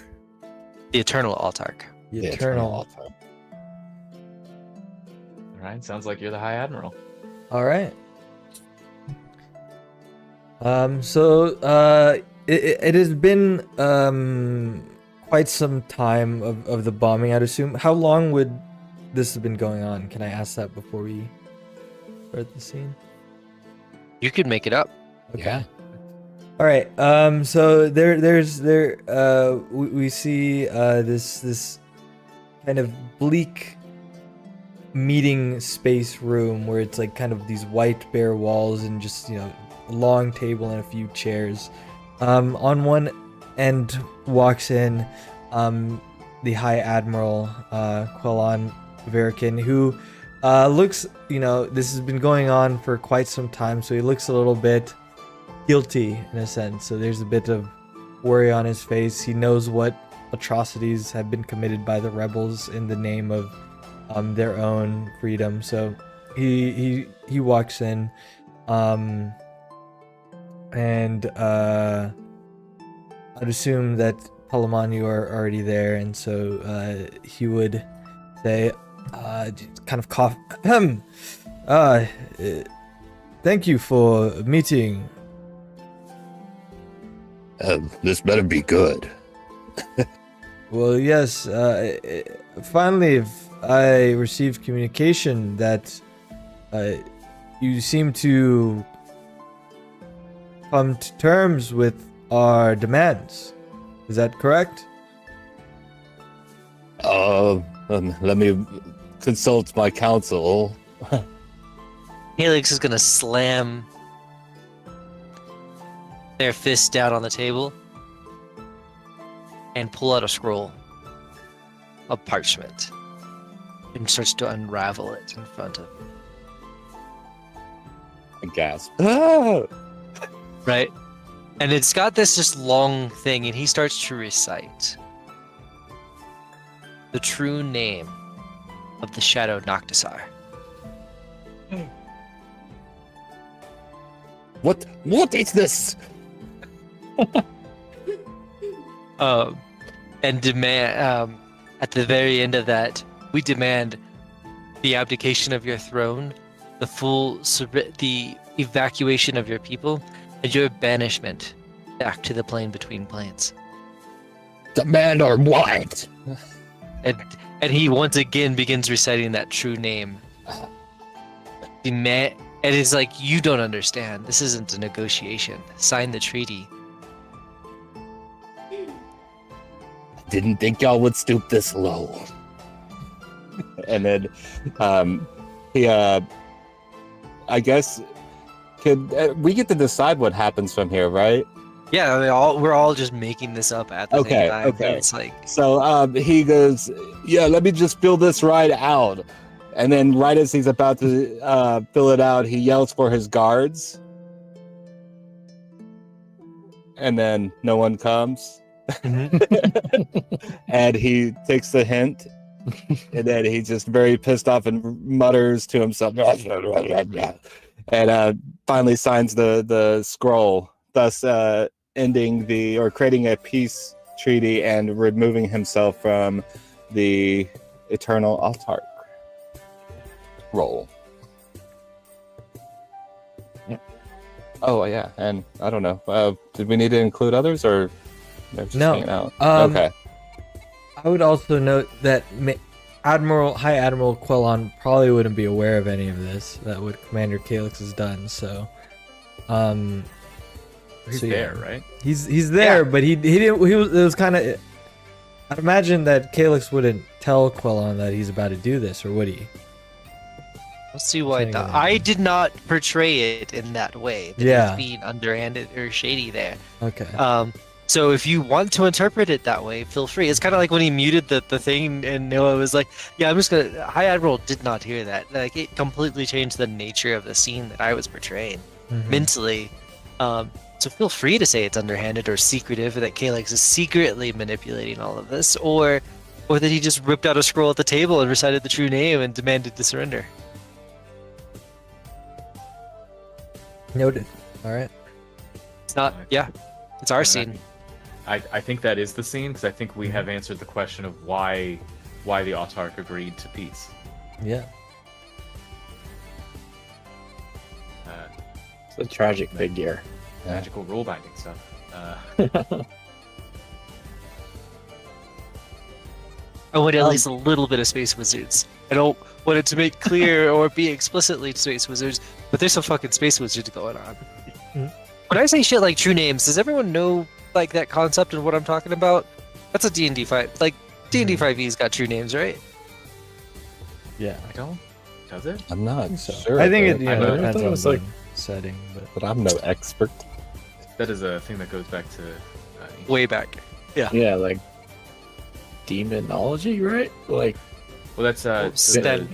The Eternal Autarch. The the Eternal. Autarch. All right, sounds like you're the High Admiral. All right. So it has been quite some time of the bombing, I'd assume. How long would this have been going on? Can I ask that before we start the scene? You could make it up. Yeah. All right. So we see this kind of bleak meeting space room where it's like kind of these white bare walls and just a long table and a few chairs. On one end walks in the High Admiral Quellan Verikin, who looks, this has been going on for quite some time, so he looks a little bit guilty in a sense. So there's a bit of worry on his face. He knows what atrocities have been committed by the rebels in the name of their own freedom. So he walks in, and I'd assume that Palamon, you are already there, and so he would say, kind of cough, thank you for meeting. This better be good. Well, yes, finally I received communication that you seem to come to terms with our demands. Is that correct? Let me consult my counsel. Calyx is gonna slam their fist down on the table and pull out a scroll of parchment and starts to unravel it in front of him. I gasp. Ah! Right? And it's got this just long thing, and he starts to recite the true name of the Shadow Noctisar. What is this? And demand, at the very end of that, we demand the abdication of your throne, the evacuation of your people, and your banishment back to the plane between planes. Demand or what? And he once again begins reciting that true name. Demand, and it's like, you don't understand. This isn't a negotiation. Sign the treaty. Didn't think y'all would stoop this low. And then he I guess we get to decide what happens from here, right? Yeah, we're all just making this up at the same time. Okay. It's like, So he goes, yeah, let me just fill this right out. And then right as he's about to fill it out, he yells for his guards. And then no one comes. And he takes the hint. And then he's just very pissed off and mutters to himself. And finally signs the scroll, thus ending or creating a peace treaty and removing himself from the Eternal Autarch role. Yeah. Oh yeah, and I don't know. Did we need to include others, or they're just No. hanging out? Okay. I would also note that High Admiral Quellon probably wouldn't be aware of any of this, that what Commander Calyx has done. So, He's so, yeah. there, right? He's there, but he didn't. It was kind of. I'd imagine that Calyx wouldn't tell Quellon that he's about to do this, or would he? let's see why Saying that. I did not portray it in that way. That Yeah. he's being underhanded or shady there. Okay. So if you want to interpret it that way, feel free. It's kind of like when he muted the thing, and Noah was like, "Yeah, I'm just gonna." High Admiral did not hear that. Like, it completely changed the nature of the scene that I was portraying mentally. So feel free to say it's underhanded or secretive, that Calyx is secretly manipulating all of this, or that he just ripped out a scroll at the table and recited the true name and demanded to surrender. Noted. All right. It's not. Yeah, it's our scene. I think that is the scene, because I think we have answered the question of why the Autarch agreed to peace. Yeah. It's a tragic figure. Magical rule binding stuff. I want at least a little bit of Space Wizards. I don't want it to make clear or be explicitly Space Wizards, but there's some fucking Space Wizards going on. When I say shit like true names, does everyone know like that concept and what I'm talking about? That's a D&D 5. Like, D&D 5e's got true names, right? Yeah. I don't. Does it? I'm not So sure. I think it but- know. depends thought it on was the like- setting, but but I'm no expert. That is a thing that goes back to Way back. Yeah, like demonology, right? Like, well, that's Sten,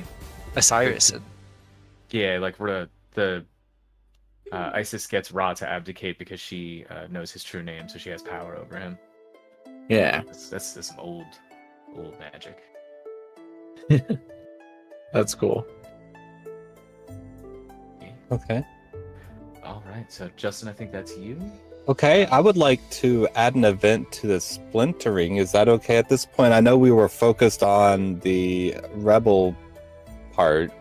Osiris. And yeah, like where the Isis gets Ra to abdicate because she knows his true name, so she has power over him. yeah, That's some old magic. that's cool. Okay. All right, so Justin, I think that's you. Okay, I would like to add an event to the splintering. Is that okay at this point? I know we were focused on the rebel part.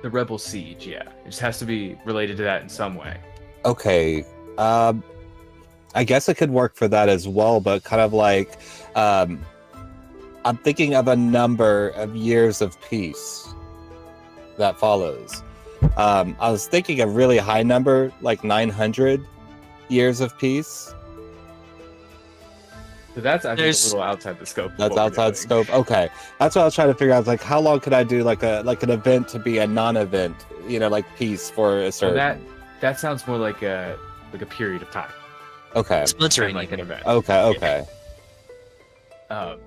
The Rebel Siege, yeah. It just has to be related to that in some way. Okay, I guess it could work for that as well, but kind of like, I'm thinking of a number of years of peace that follows. I was thinking a really high number, like 900 years of peace. So that's, I think, There's- a little outside the scope. of That's what we're outside doing. scope. Okay, that's what I was trying to figure out. Like, how long could I do like an event to be a non-event? You know, like peace for a Well, certain. that sounds more like a period of time, Okay. splintering, like an even. event. Okay. Okay. Um,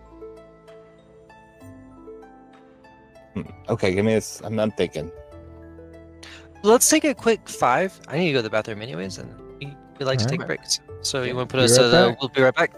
Okay. Give me this. I'm thinking. Let's take a quick 5. I need to go to the bathroom anyways, and we like to take Alright. breaks. So you Yeah. want to put Be us? right back. We'll be right back.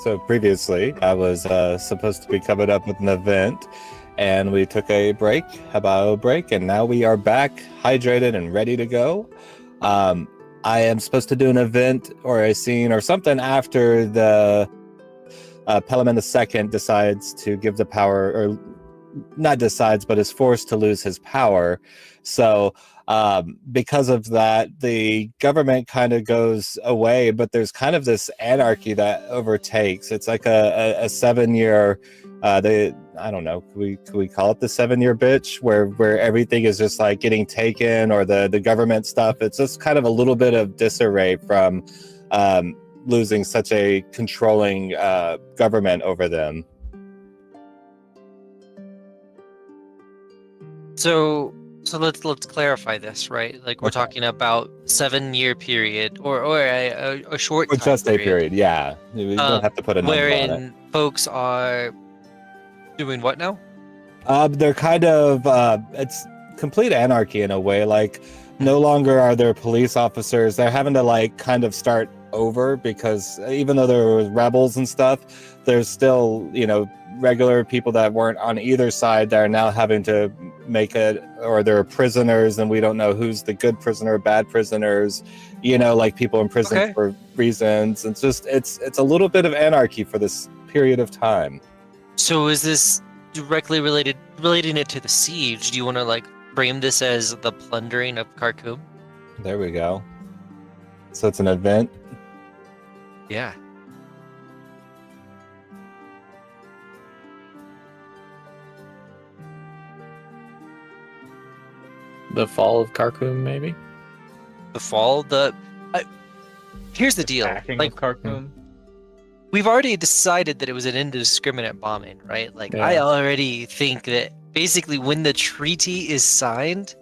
So previously, I was supposed to be coming up with an event, and we took a break, a bio break, and now we are back, hydrated and ready to go. I am supposed to do an event or a scene or something after the Pelaman II decides to give the power, or not decides, but is forced to lose his power. So because of that, the government kind of goes away, but there's kind of this anarchy that overtakes. It's like a 7-year, I don't know, could we call it the 7-year bitch, where everything is just like getting taken, or the government stuff. It's just kind of a little bit of disarray from losing such a controlling government over them. So let's clarify this, right? Like we're Okay. talking about 7-year period or a short Or time just a period, yeah. We don't have to put a number on it. wherein folks are doing what now? They're kind of it's complete anarchy in a way. Like, no longer are there police officers. They're having to like kind of start over, because even though there were rebels and stuff, there's still, regular people that weren't on either side that are now having to make it, or they're prisoners, and we don't know who's the good prisoner, bad prisoners, like people in prison Okay. for reasons. It's just it's a little bit of anarchy for this period of time. So is this directly relating it to the siege? Do you want to like frame this as the plundering of Khartoum? There we go. So it's an event. Yeah. The fall of Khartoum, maybe? The fall. Here's the deal. Attacking Like of Khartoum. we've already decided that it was an indiscriminate bombing, right? Like I Yeah. already think that basically when the treaty is signed,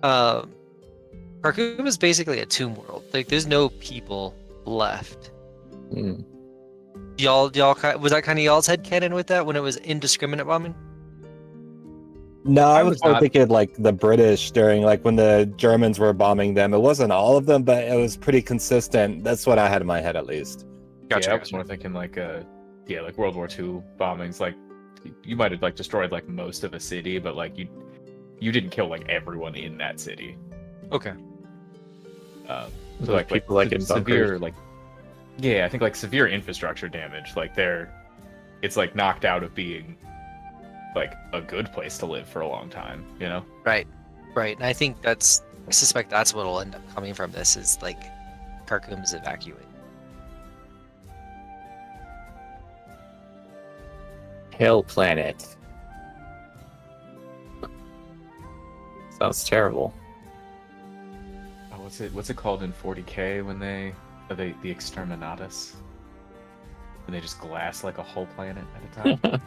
Khartoum is basically a tomb world. Like there's no people left. Hmm. Y'all, was that kind of y'all's headcanon with that when it was indiscriminate bombing? No, I was was more not- thinking like the British during like when the Germans were bombing them. It wasn't all of them, but it was pretty consistent. That's what I had in my head, at least. Gotcha. Yeah, I was more thinking like like World War II bombings. Like you might have like destroyed like most of a city, but like you didn't kill like everyone in that city. Okay. So Like people like in severe bunkers. I think like severe infrastructure damage. Like it's like knocked out of being like a good place to live for a long time. Right. And I think I suspect that's what'll end up coming from this is like Khartoum is evacuated. Hell planet. Sounds terrible. Oh, what's it called in 40K when the exterminatus? When they just glass like a whole planet at a time.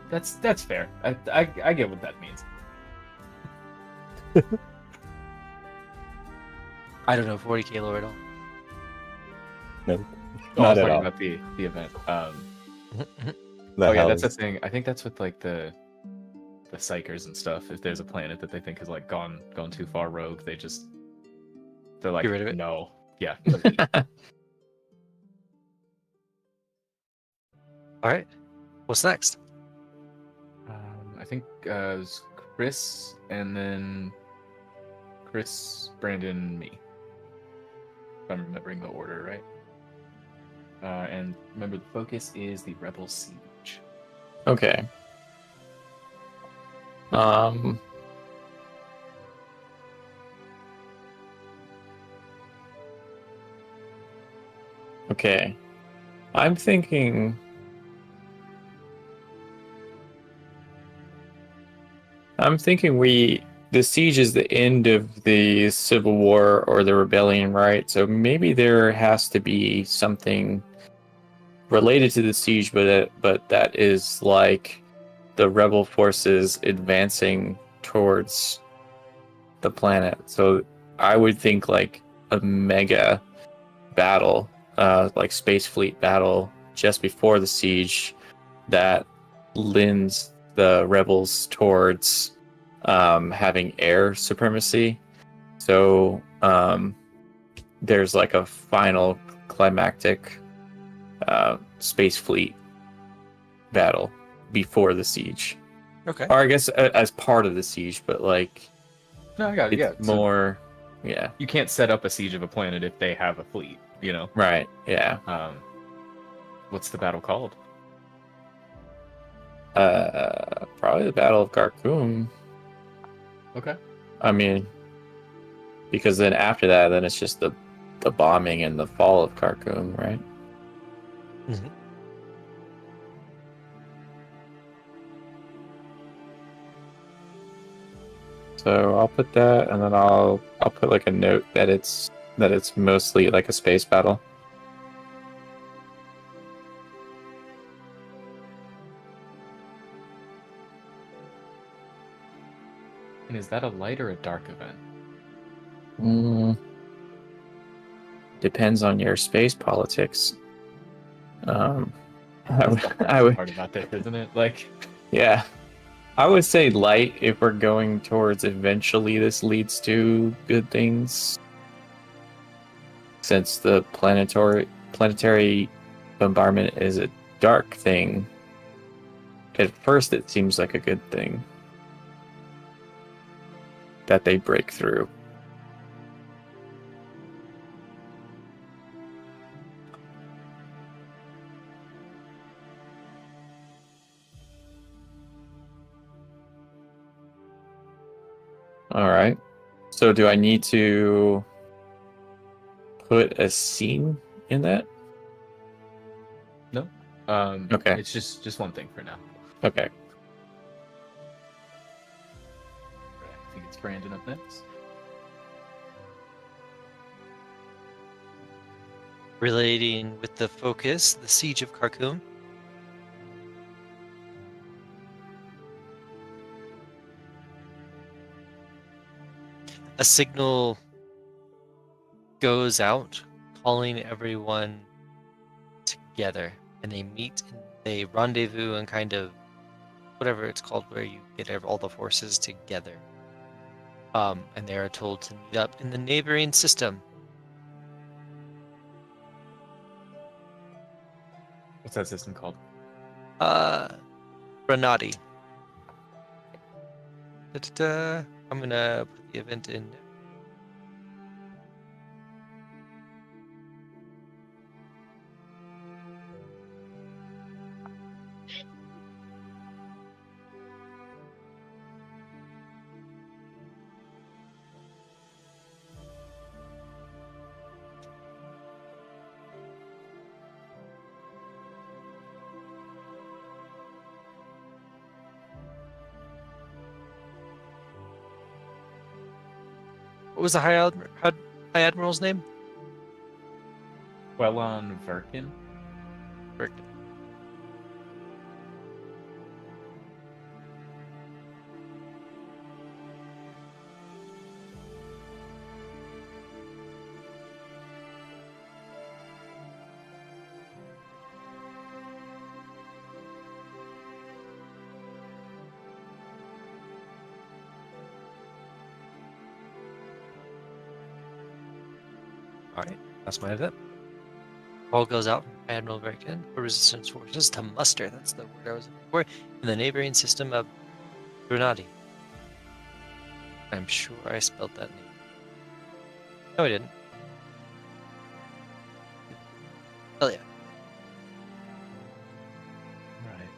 That's fair. I get what that means. I don't know 40K lore at all. No, Oh, I not was at talking all. about the event. The Oh yeah, hell that's the is- thing. I think that's with like the psychers and stuff. If there's a planet that they think has like gone too far rogue, they're like, Get rid of it? no, yeah. All right. What's next? I think it was Chris, and then Chris, Brandon, me. If I'm remembering the order right. And remember, the focus is the Rebel Siege. Okay. Okay. I'm thinking the siege is the end of the Civil War or the rebellion, right? So maybe there has to be something related to the siege, but that is like the rebel forces advancing towards the planet. So I would think like a mega battle, like space fleet battle just before the siege that lends the rebels towards having air supremacy. So there's like a final climactic space fleet battle before the siege, Okay. or I guess as part of the siege, but like No, I got it. it's Yeah, so more, yeah, you can't set up a siege of a planet if they have a fleet. You know. right, yeah. What's the battle called? Probably the Battle of Khartoum. Okay. I mean, because then after that, then it's just the bombing and the fall of Khartoum, right? Mm-hmm. So I'll put that, and then I'll put like a note that it's mostly like a space battle. And is that a light or a dark event? Depends on your space politics. I would, That's I would, part about this, isn't it? Like, yeah, I would say light if we're going towards eventually this leads to good things. Since the planetary bombardment is a dark thing, at first it seems like a good thing that they break through. All right. So do I need to put a scene in that? no. Okay. It's just one thing for now. Okay. I think it's Brandon up next. Relating with the focus, the siege of Khartoum. A signal goes out calling everyone together, and they meet and they rendezvous and kind of whatever it's called, where you get all the forces together. And they are told to meet up in the neighboring system. What's that system called? Renati. Da-da-da. I'm gonna put the event in. What was the High Admiral's name? Quelon Verkin. Bergman. All right, that's my event. Call goes out from Admiral Verkin for resistance forces to muster. That's the word I was looking for. In the neighboring system of Brunati. I'm sure I spelled that name. No, I didn't. Hell yeah. Right.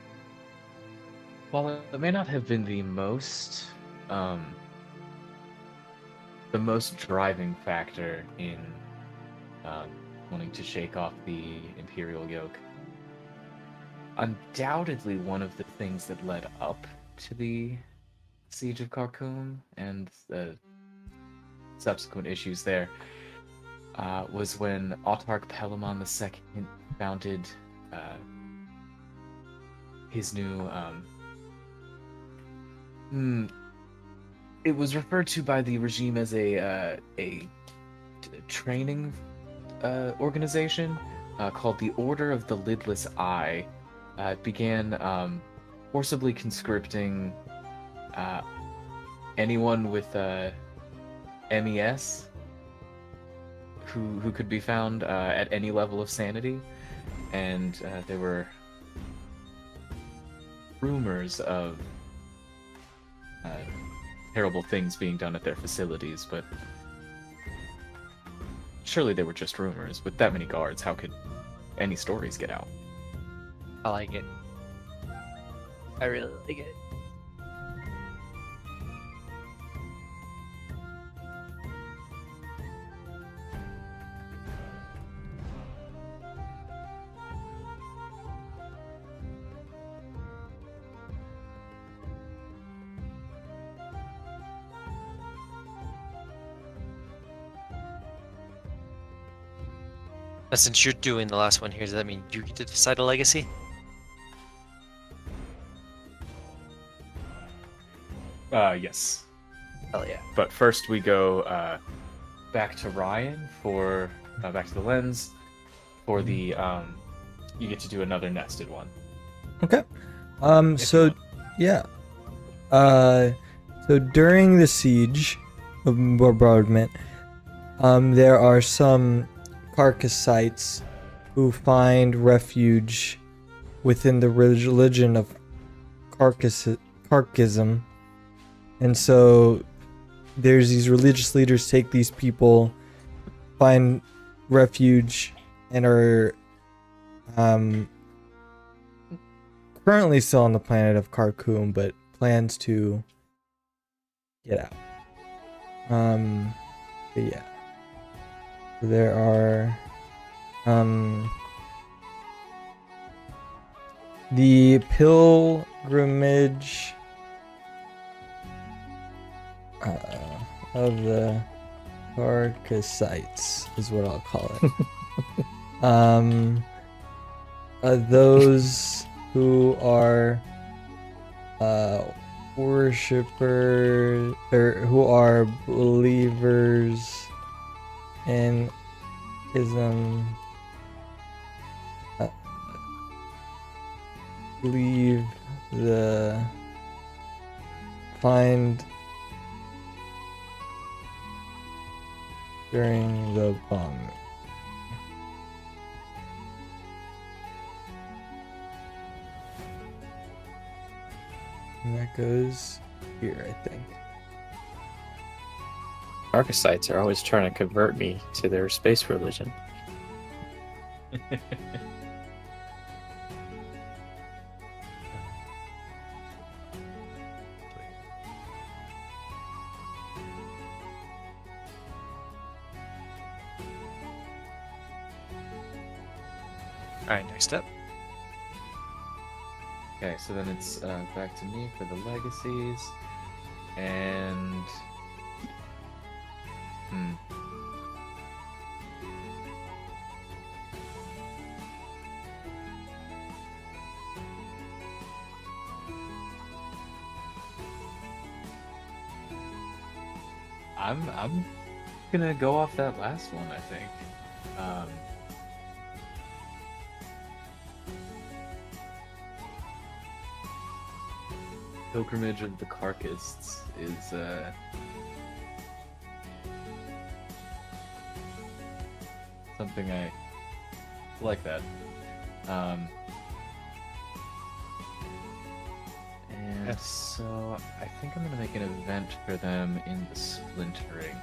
While it may not have been the most driving factor in wanting to shake off the Imperial yoke, undoubtedly one of the things that led up to the Siege of Khartoum and the subsequent issues there was when Autarch Pelamon II founded his new it was referred to by the regime as a training organization called the Order of the Lidless Eye. It began forcibly conscripting anyone with MES who could be found at any level of sanity, and there were rumors of terrible things being done at their facilities, but surely they were just rumors. With that many guards, how could any stories get out? I like it. I really like it. Since you're doing the last one here, does that mean you get to decide a legacy? Yes. Hell yeah. But first we go back to Ryan for back to the lens for the you get to do another nested one. Okay. If you So want. yeah. So during the siege of bombardment, there are some Carcassites who find refuge within the religion of Carchism, and so there's these religious leaders take these people, find refuge, and are currently still on the planet of Kharkoum, but plans to get out. But yeah. There are the pilgrimage of the Carcassites is what I'll call it. Those who are worshippers or who are believers in ism, leave the find during the bombing. And that goes here, I think. Archetypes are always trying to convert me to their space religion. Alright, next up. Okay, so then it's back to me for the legacies, and I'm gonna go off that last one, I think. Pilgrimage of the Carcassites is something I like that. And so I think I'm gonna make an event for them in the splintering.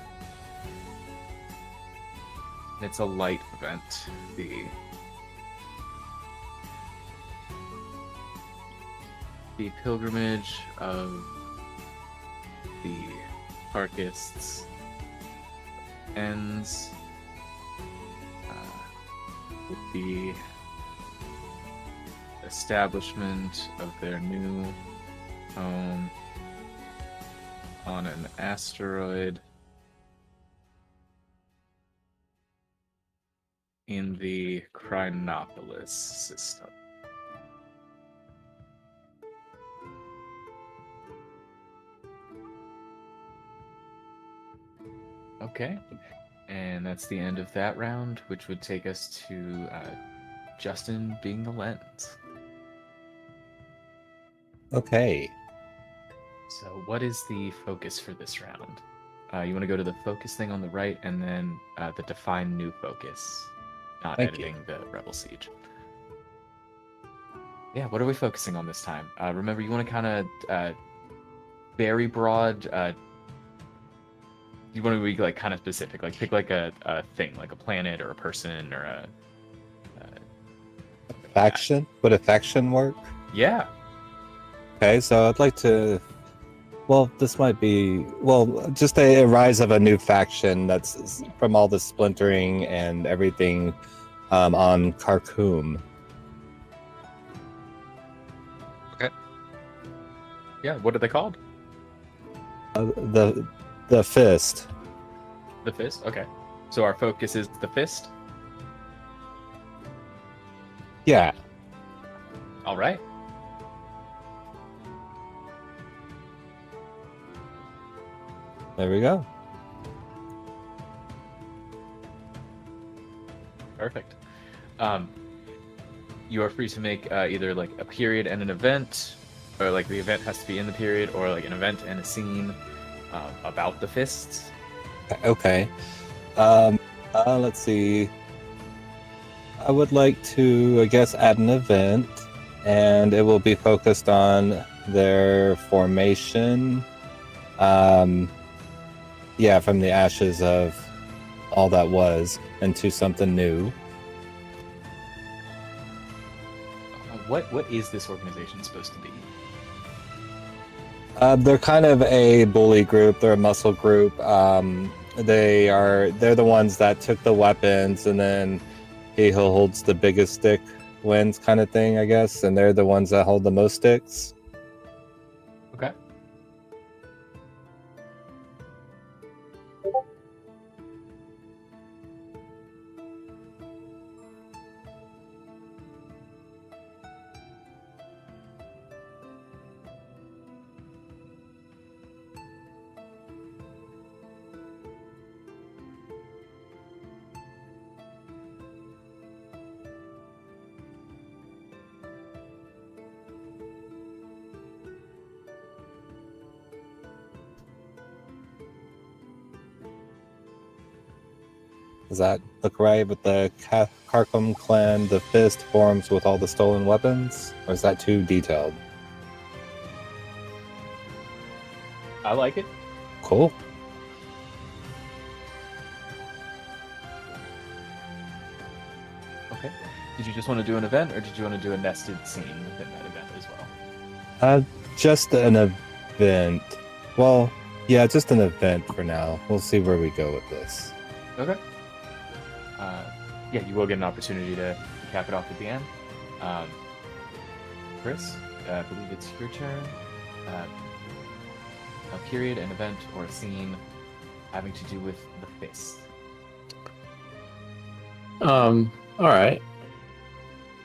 And it's a light event. The pilgrimage of the Carcassites ends with the establishment of their new home on an asteroid in the Chronopolis system. Okay, and that's the end of that round, which would take us to Justin being the lens. Okay. So what is the focus for this round? You want to go to the focus thing on the right, and then the define new focus, not Thank you. editing the Rebel Siege. Yeah, what are we focusing on this time? Remember, you want to kind of very broad. You want to be like kind of specific, like pick like a thing, like a planet or a person or a. Faction? Would a faction work? Yeah. Okay, so I'd like to. Well, this might be just a rise of a new faction that's from all the splintering and everything on Kharkoum. Yeah. What are they called? The Fist. The Fist. Okay. So our focus is the Fist. Yeah. All right. There we go. Perfect. You are free to make either like a period and an event, or like the event has to be in the period, or like an event and a scene about the fists. Okay. Let's see. I would like to, I guess, add an event, and it will be focused on their formation. Yeah, from the ashes of all that was into something new. What is this organization supposed to be? They're kind of a bully group. They're a muscle group. They're the ones that took the weapons, and then he who holds the biggest stick wins, kind of thing, I guess. And they're the ones that hold the most sticks. Okay. Does that look right with the Kharkoum clan? The Fist forms with all the stolen weapons? Or is that too detailed? I like it. Cool. Okay. Did you just want to do an event, or did you want to do a nested scene within that event as well? Just an event. Well, yeah, just an event for now. We'll see where we go with this. Okay. Yeah, you will get an opportunity to cap it off at the end. Chris, I believe it's your turn. A period, an event, or a scene having to do with the fist. All right.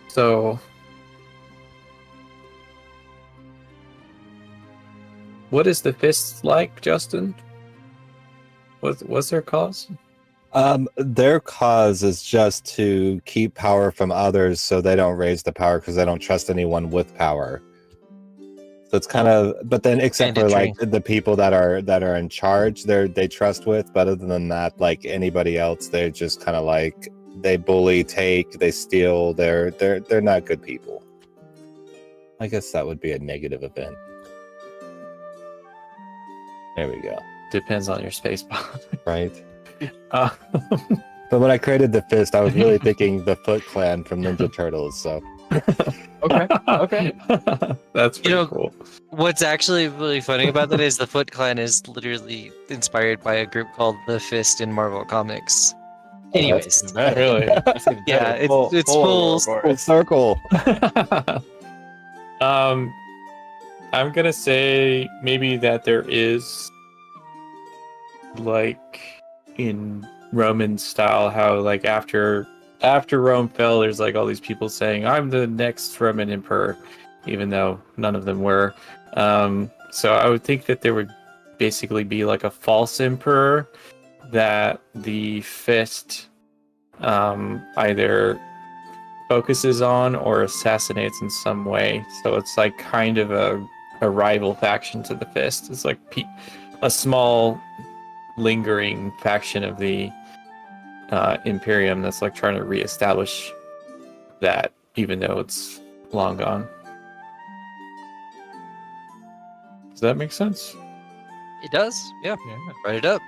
So, what is the fist like, Justin? What's their cause? Their cause is just to keep power from others so they don't raise the power because they don't trust anyone with power. So it's kind of, but then except for like the people that are in charge, they trust with, but other than that, like anybody else, they're just kind of like they bully, they steal, they're not good people. I guess that would be a negative event. There we go. Depends on your space bar. Right. Uh, But when I created the Fist, I was really thinking the Foot Clan from Ninja Turtles. So Okay. Okay. That's pretty know, cool. What's actually really funny about that is the Foot Clan is literally inspired by a group called the Fist in Marvel Comics. Anyways, Really? yeah, it's full circle. I'm gonna say maybe that there is, like in Roman style, how like after Rome fell, there's like all these people saying, "I'm the next Roman emperor," even though none of them were. So I would think that there would basically be like a false emperor that the Fist either focuses on or assassinates in some way. So it's like kind of a a rival faction to the Fist. It's like a small, lingering faction of the Imperium that's like trying to reestablish that, even though it's long gone. Does that make sense? It does. Yeah. Yeah. Write it up.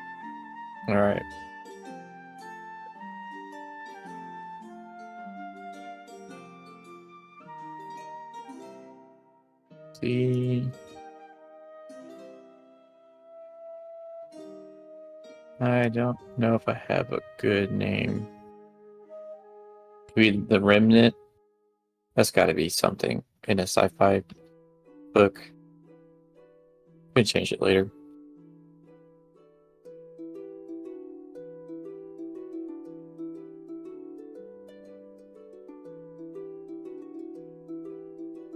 All right. See. I don't know if I have a good name. Maybe the Remnant. That's got to be something in a sci-fi book. We can change it later.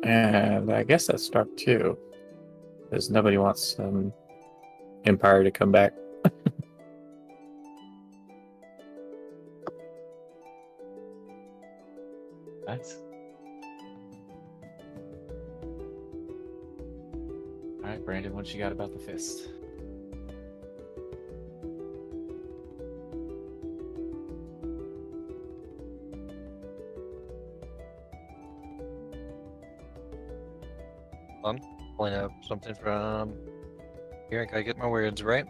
And I guess that's dark too, because nobody wants Empire to come back. Nice. All right, Brandon, what you got about the Fist? Pulling up something from here. I gotta get my words right.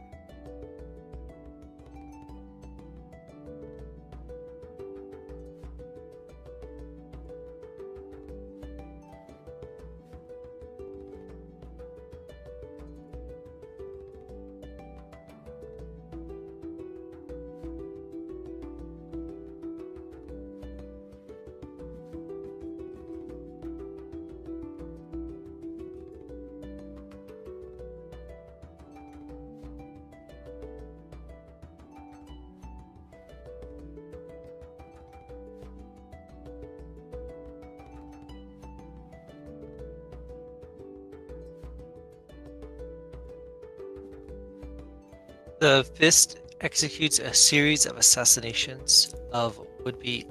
The Fist executes a series of assassinations of would-be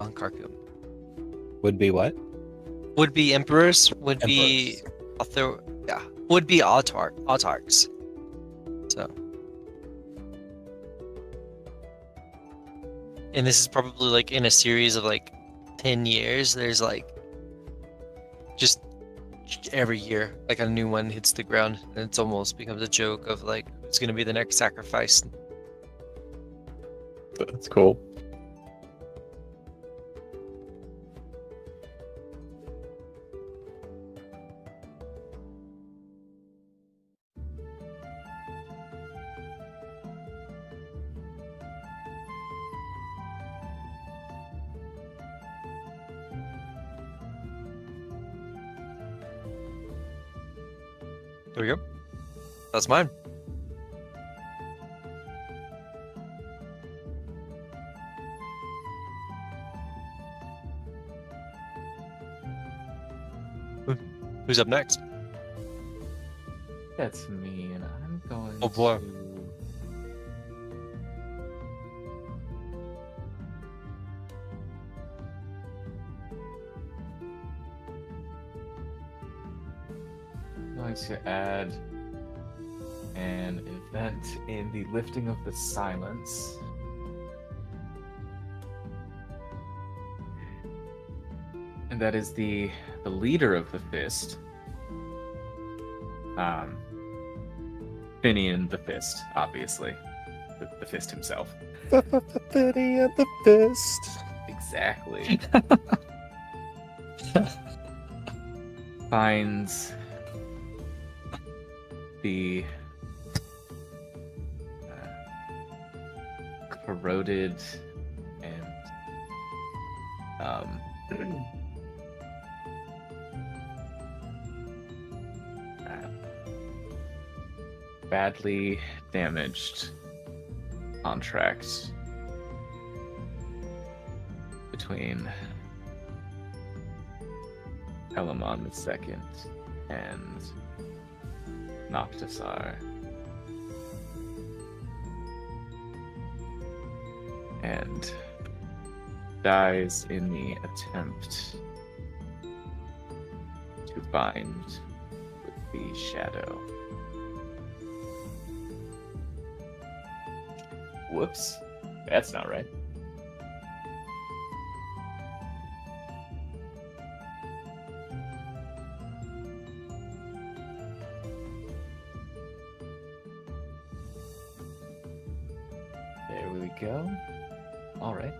on Kharkoum. Would be what? Would-be emperors, would-be would-be autarchs. So, and this is probably like in a series of like 10 years. There's like just every year, like a new one hits the ground, and it's almost becomes a joke of like who's gonna be the next sacrifice. That's cool. There we go. That's mine. Who's up next? That's me, and I'm going Oh, boy. to... I'm going to add an event in the Lifting of the Silence. And that is the leader of the Fist. Finian the Fist, obviously. The Fist himself. Penny and the Fist. Exactly. Finds the corroded and badly damaged contract between Elamon II and Noctisar. And dies in the attempt to bind with the shadow. Whoops. That's not right. There we go. All right.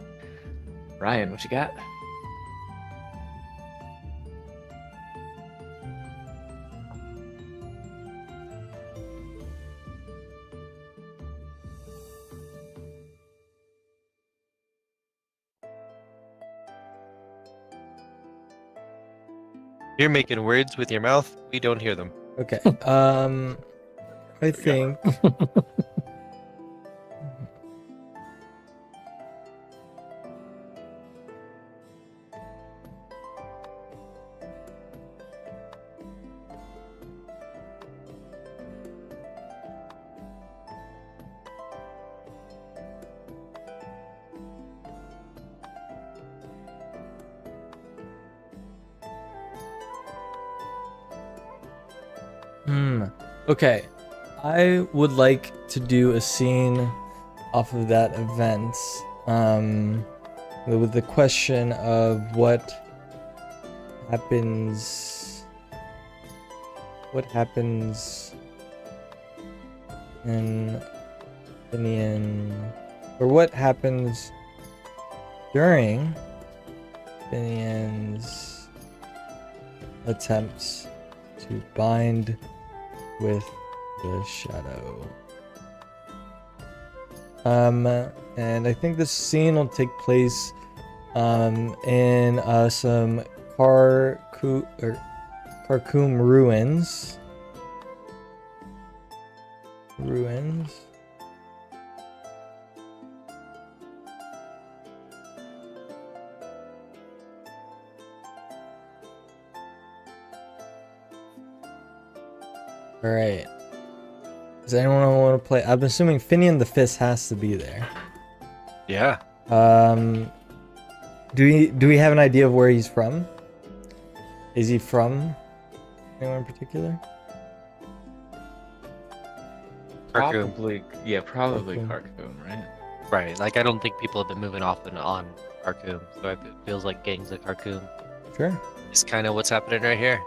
Ryan, what you got? You're making words with your mouth. We don't hear them. Okay. I think. Okay. I would like to do a scene off of that event. With the question of what happens in Finian, or what happens during Finian's attempts to bind with the shadow. And I think this scene will take place in some Kharkoum ruins. All right. Does anyone want to play? I'm assuming Finian the Fist has to be there. Yeah. Do we have an idea of where he's from? Is he from anyone in particular? Kharkoum. Probably Kharkoum. Kharkoum, right? Right. Like, I don't think people have been moving off and on Kharkoum, so it feels like gangs of Kharkoum Sure. is kind of what's happening right here.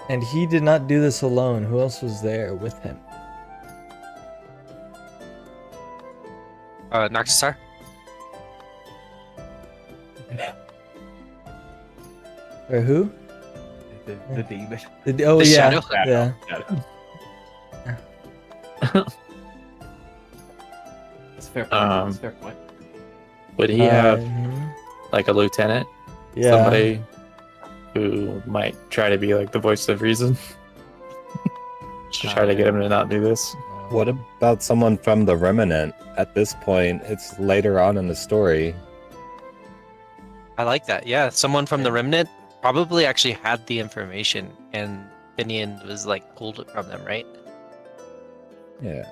And he did not do this alone. Who else was there with him? Noxusar? Or who? The demon. Oh The yeah, shadow? yeah. That's a fair point. That's a fair point. Would he have Mhm. like a lieutenant? Yeah. Somebody who might try to be like the voice of reason? To try to get him to not do this. What about someone from the Remnant? At this point, it's later on in the story. I like that. Yeah, someone from the Remnant probably actually had the information, and Finian was like pulled it from them, right? Yeah.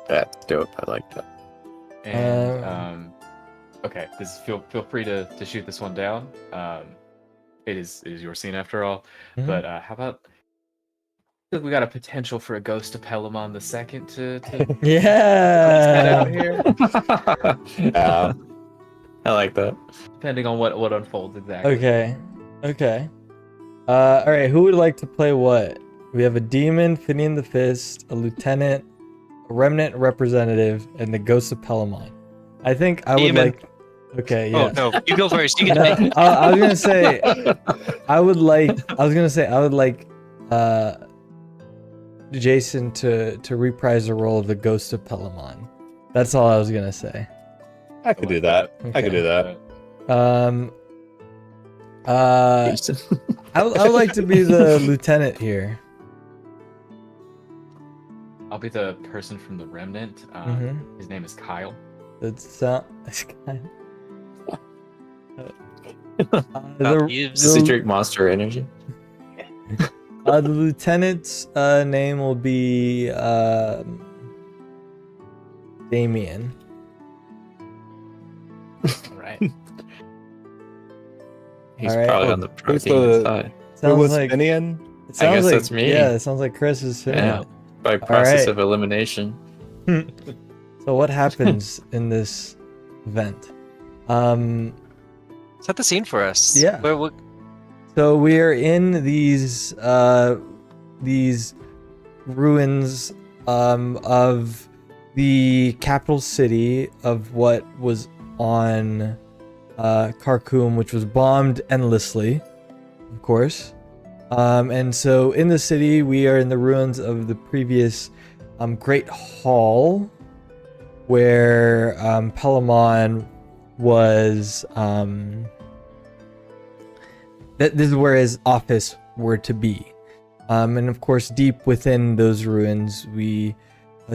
That's dope. I like that. And okay, feel free to shoot this one down. It is your scene after all. Mhm. But how about we got a potential for a ghost of Pelamon the Second to head Yeah. out here, Yeah. I like that. depending on what unfolds exactly. Okay. All right. Who would like to play what? We have a demon, Finian the Fist, a lieutenant, a remnant representative, and the ghost of Pelamon. I think I would Demon. like. Okay. Yeah. Oh no, you go first. You can No, take. I was gonna say I would like Jason to reprise the role of the ghost of Pelamon. That's all I was gonna say. I could do that. I could do that. Jason. I would like to be the lieutenant here. I'll be the person from the Remnant. Mhm. His name is Kyle. That's kind You've- Does he drink Monster Energy? the lieutenant's name will be Damien. All right. He's Alright. probably on the Who's protein the- side. Who was like Finian? it sounds guess like that's me. Yeah, it sounds like Chris is Finian. Yeah. By process right. of elimination. So what happens in this event? Set the scene for us. Yeah. What So we are in these ruins of the capital city of what was on Khartoum, which was bombed endlessly, of course. And so in the city, we are in the ruins of the previous Great Hall, where Pelamon was. This is where his office were to be. And of course, deep within those ruins, we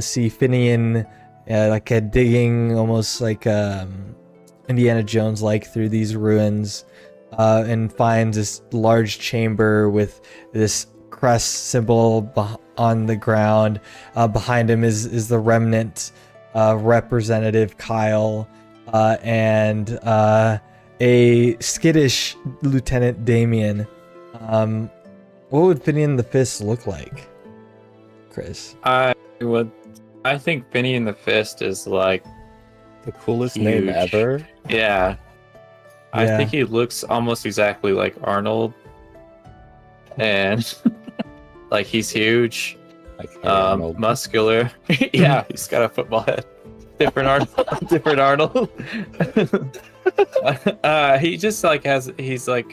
see Finian like digging almost like Indiana Jones like through these ruins, and finds this large chamber with this crest symbol on the ground. Behind him is the remnant representative Kyle, and a skittish Lieutenant Damien. What would Finian the Fist look like, Chris? I think Finian the Fist is like The coolest name Huge. ever. yeah. I Yeah. think he looks almost exactly like Arnold. And like he's huge, Like hey, Arnold. muscular. Yeah, he's got a football head. Different Arnold. Different Arnold. He just like he's like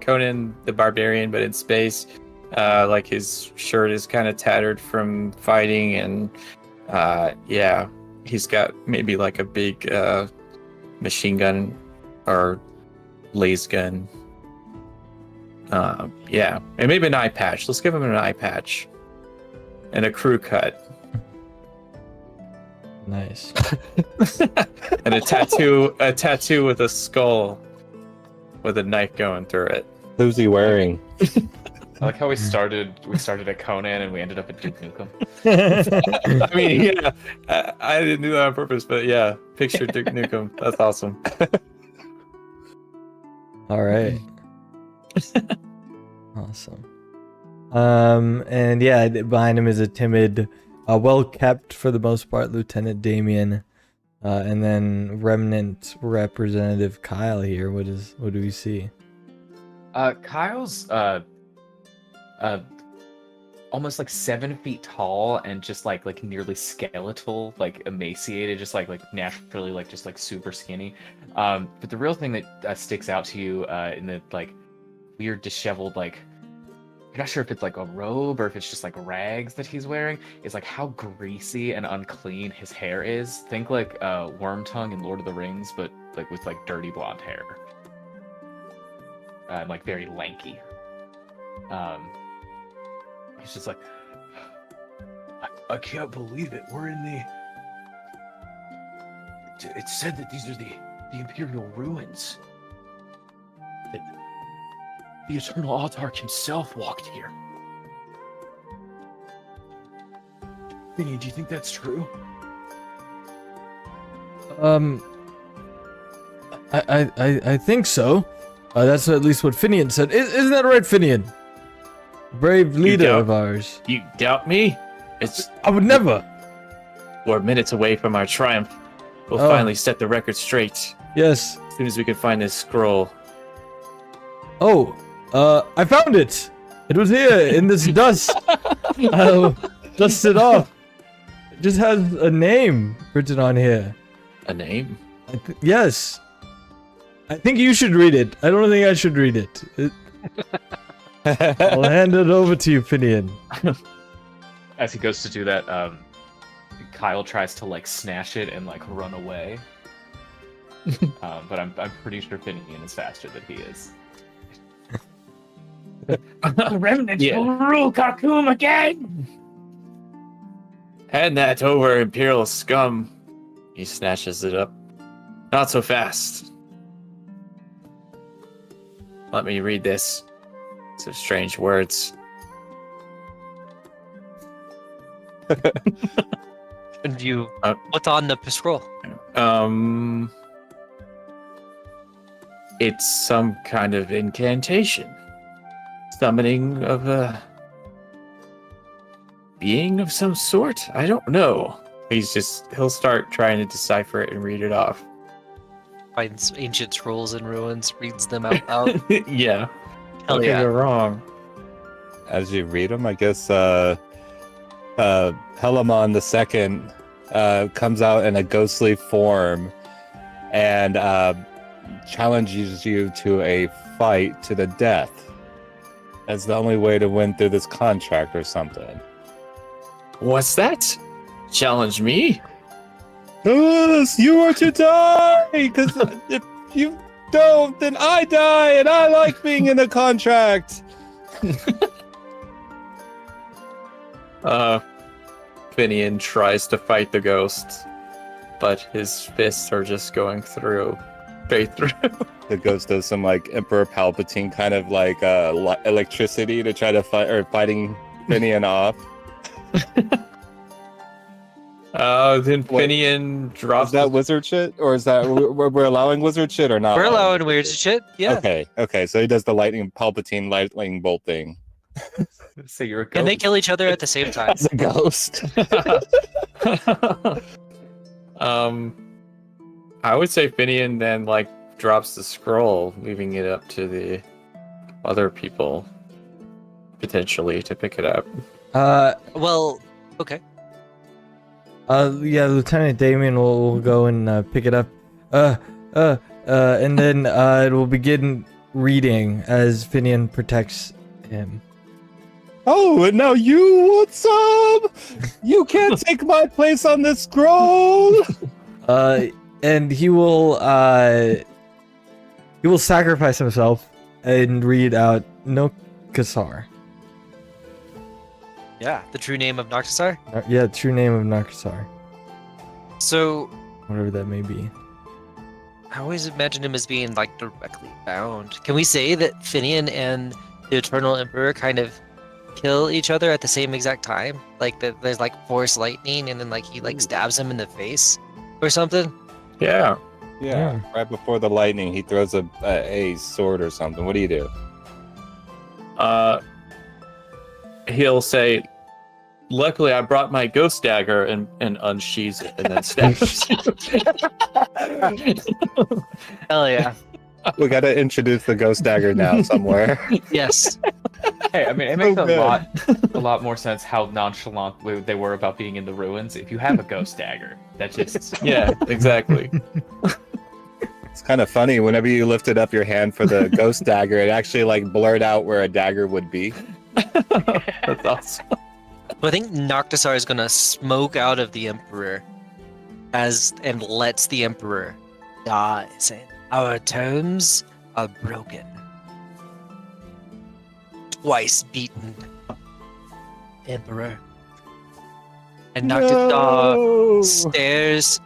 Conan the Barbarian, but in space. Like his shirt is kind of tattered from fighting, and yeah, he's got maybe like a big machine gun or laser gun. Yeah, and maybe an eye patch. Let's give him an eye patch and a crew cut. Nice. And a tattoo with a skull with a knife going through it. Who's he wearing? I like how we started at Conan and we ended up at Duke Nukem. I mean, yeah, I didn't do that on purpose, but yeah, picture Duke Nukem. That's awesome. All right. Awesome. And yeah, behind him is a timid, well kept for the most part Lieutenant Damien, and then remnant representative Kyle here. What do we see? Kyle's almost like 7 feet tall and just like nearly skeletal, like emaciated, just like naturally like just like super skinny. But the real thing that sticks out to you in the like weird disheveled, like you're not sure if it's like a robe or if it's just like rags that he's wearing, is like how greasy and unclean his hair is. Think like Wormtongue in Lord of the Rings, but like with like dirty blonde hair. And like very lanky. He's just like, I can't believe it. We're in the. It said that these are the Imperial ruins. That the Eternal Autarch himself walked here. Vinny, do you think that's true? I think so. That's at least what Finian said. Isn't that right, Finian? Brave leader doubt- of ours. You doubt me? I would never. We're minutes away from our triumph. We'll Oh. finally set the record straight Yes. as soon as we can find this scroll. Oh, I found it. It was here in this dust. I'll dust it off. It just has a name written on here. A name? Yes. I think you should read it. I don't think I should read it. I'll hand it over to you, Finian. As he goes to do that, Kyle tries to like snatch it and like run away. But I'm pretty sure Finian is faster than he is. The remnants will rule Khartoum again! Hand that over, Imperial scum. He snatches it up. Not so fast. Let me read this. Some strange words. And you Uh, what's on the scroll? It's some kind of incantation. summoning of a being of some sort. I don't know. He'll start trying to decipher it and read it off. Finds ancient scrolls and ruins, reads them out loud. Yeah. Hell What could yeah. go wrong? As you read them, I guess Helamon II comes out in a ghostly form and challenges you to a fight to the death. That's the only way to win through this contract or something. What's that? Challenge me? Yes, you are to die! Because if you don't, then I die, and I like being in a contract! Finian tries to fight the ghost, but his fists are just going straight through. The ghost does some like Emperor Palpatine kind of like electricity to try to fighting Finian off. Then Wait, Finian drops Is that wizard shit, or is that we're allowing wizard shit or not? We're allowing weird shit. Yeah. Okay. So he does the lightning bolt thing. Say you're a ghost. Can they kill each other at the same time? As a ghost. I would say Finian then like drops the scroll, leaving it up to the other people potentially to pick it up. Well, okay. Yeah, Lieutenant Damien will go and pick it up. And then it will begin reading as Finian protects him. Oh, and now you want some? You can't take my place on this scroll. And he will sacrifice himself and read out No Kasar. Yeah, the true name of Noctisar. Yeah, true name of Nakasar, So whatever that may be. I always imagine him as being like directly bound. Can we say that Finian and the Eternal Emperor kind of kill each other at the same exact time? Like that there's like force lightning and then like he like stabs him in the face or something? Yeah. Yeah, right before the lightning, he throws a sword or something. What do you do? He'll say, "Luckily, I brought my ghost dagger," and unsheathes it, and then stabs. Hell yeah. We got to introduce the ghost dagger now somewhere. Yes. Hey, I mean, it makes good. a lot more sense how nonchalant they were about being in the ruins. If you have a ghost dagger, that just Yeah, exactly. It's kind of funny. Whenever you lifted up your hand for the ghost dagger, it actually like blurred out where a dagger would be. That's awesome. Well, I think Noctisar is gonna smoke out of the Emperor and lets the Emperor die, saying, "Our terms are broken. Twice beaten, Emperor." And Noctisar stares.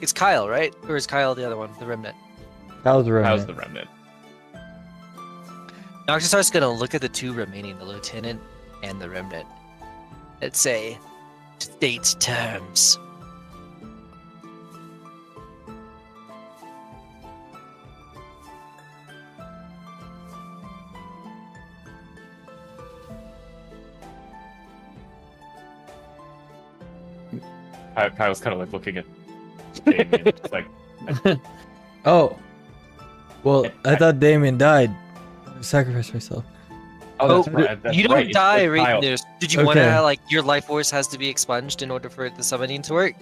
It's Kyle, right? Or is Kyle the other one, the Remnant? How's the how's remnant? the remnant? Noctisar's gonna look at the two remaining, the Lieutenant and the Remnant, and say, "State terms." I was kind of like looking at Damien, it's like, Oh, well, I thought Damien died. I sacrificed myself. oh, that's right. That's you don't right. It's die Kyle. right there. Did you want Okay. to, like, your life force has to be expunged in order for the summoning to work?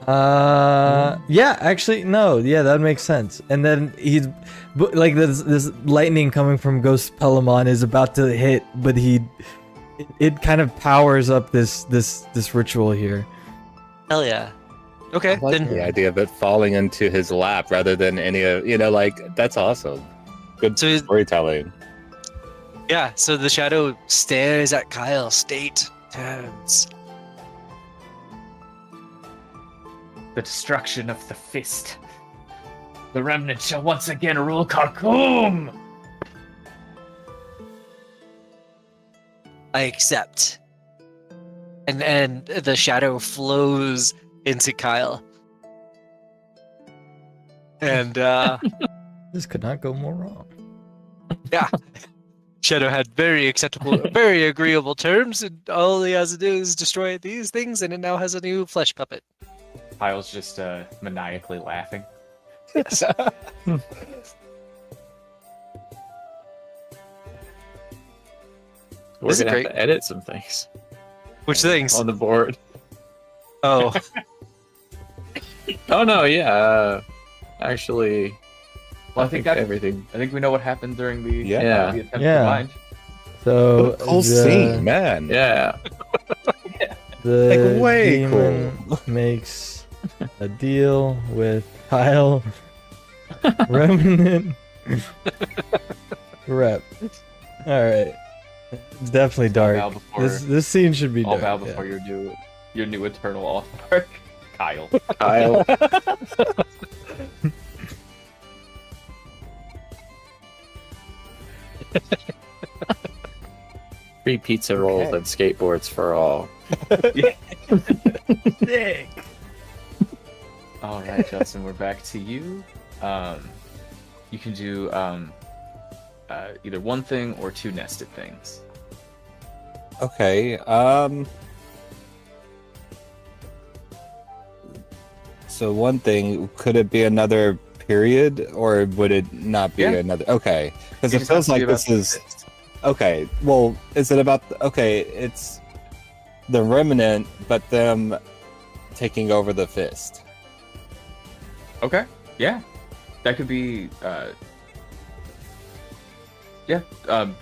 Yeah, actually, no, yeah, that makes sense. And then like this lightning coming from Ghost Pelamon is about to hit, but it kind of powers up this ritual here. Hell yeah. Okay, I like then the idea of it falling into his lap rather than any of, like, that's awesome. Good So- storytelling. yeah, so the shadow stares at Kyle, state terms. The destruction of the fist. The remnant shall once again rule Kharkoum. I accept. And the shadow flows into Kyle. And This could not go more wrong. yeah. Shadow had very acceptable, very agreeable terms, and all he has to do is destroy these things, and it now has a new flesh puppet. Kyle's just maniacally laughing. Yes. We're This is gonna have great. to edit some things Which things? on the board. Oh, Oh no, yeah. Actually, Well, I think everything. I think we know what happened during the Yeah. the attempt Yeah. to bind. So Cool scene, man. Yeah. the Like, way demon cool. makes a deal with Kyle, Remnant, Rep. All right, it's definitely Bow dark. before, This scene should be all dark. bow yeah. before your new eternal all dark. Kyle. Kyle. Free pizza rolls Okay. and skateboards for all. Sick. All right, Justin, we're back to you. You can do either one thing or two nested things. Okay. So one thing, could it be another period, or would it not be Yeah. another? Okay, because It it just has feels to be like about this the is fist. okay. Well, is it about? Okay, it's the remnant, but them taking over the fist. Okay. Yeah, that could be. Yeah.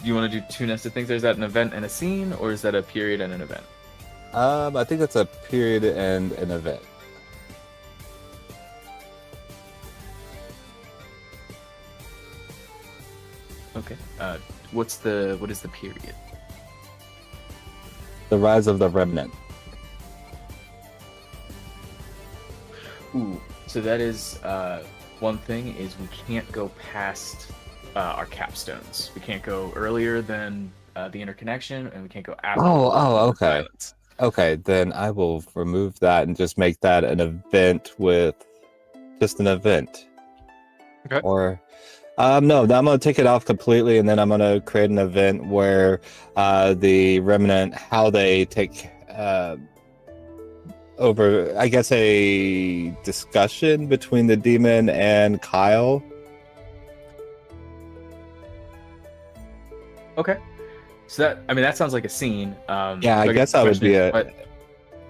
You want to do two nested things? Is that an event and a scene, or is that a period and an event? I think it's a period and an event. Okay. What is the period? The rise of the remnant. Ooh. So that is one thing is we can't go past our capstones. We can't go earlier than the interconnection, and we can't go after. Oh, the okay. violence. Okay, then I will remove that and just make that an event with just an event. Okay. Or no, I'm gonna take it off completely, and then I'm gonna create an event where the remnant, how they take over, I guess, a discussion between the demon and Kyle. Okay. So that sounds like a scene. Yeah, so I guess the that would question be is, a.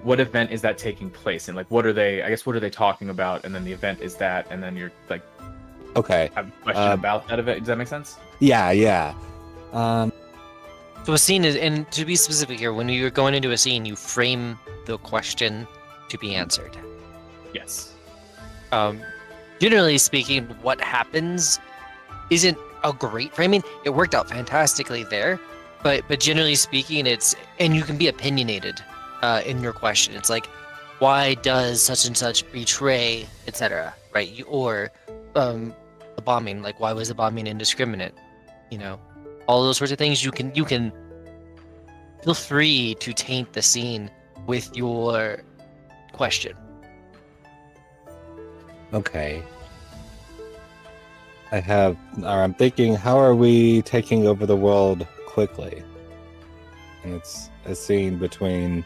what event is that taking place in? Like, what are they? I guess what are they talking about? And then the event is that, and then you're like Okay. have a question about that event. Does that make sense? Yeah. so a scene is, and to be specific here, when you're going into a scene, you frame the question to be answered. Yes. Generally speaking, what happens isn't a great framing. It worked out fantastically there, but generally speaking, it's, and you can be opinionated in your question. It's like, why does such and such betray, etc. Right? Or the bombing. Like, why was the bombing indiscriminate? All those sorts of things. You can feel free to taint the scene with your question. Okay. I'm thinking, how are we taking over the world quickly? And it's a scene between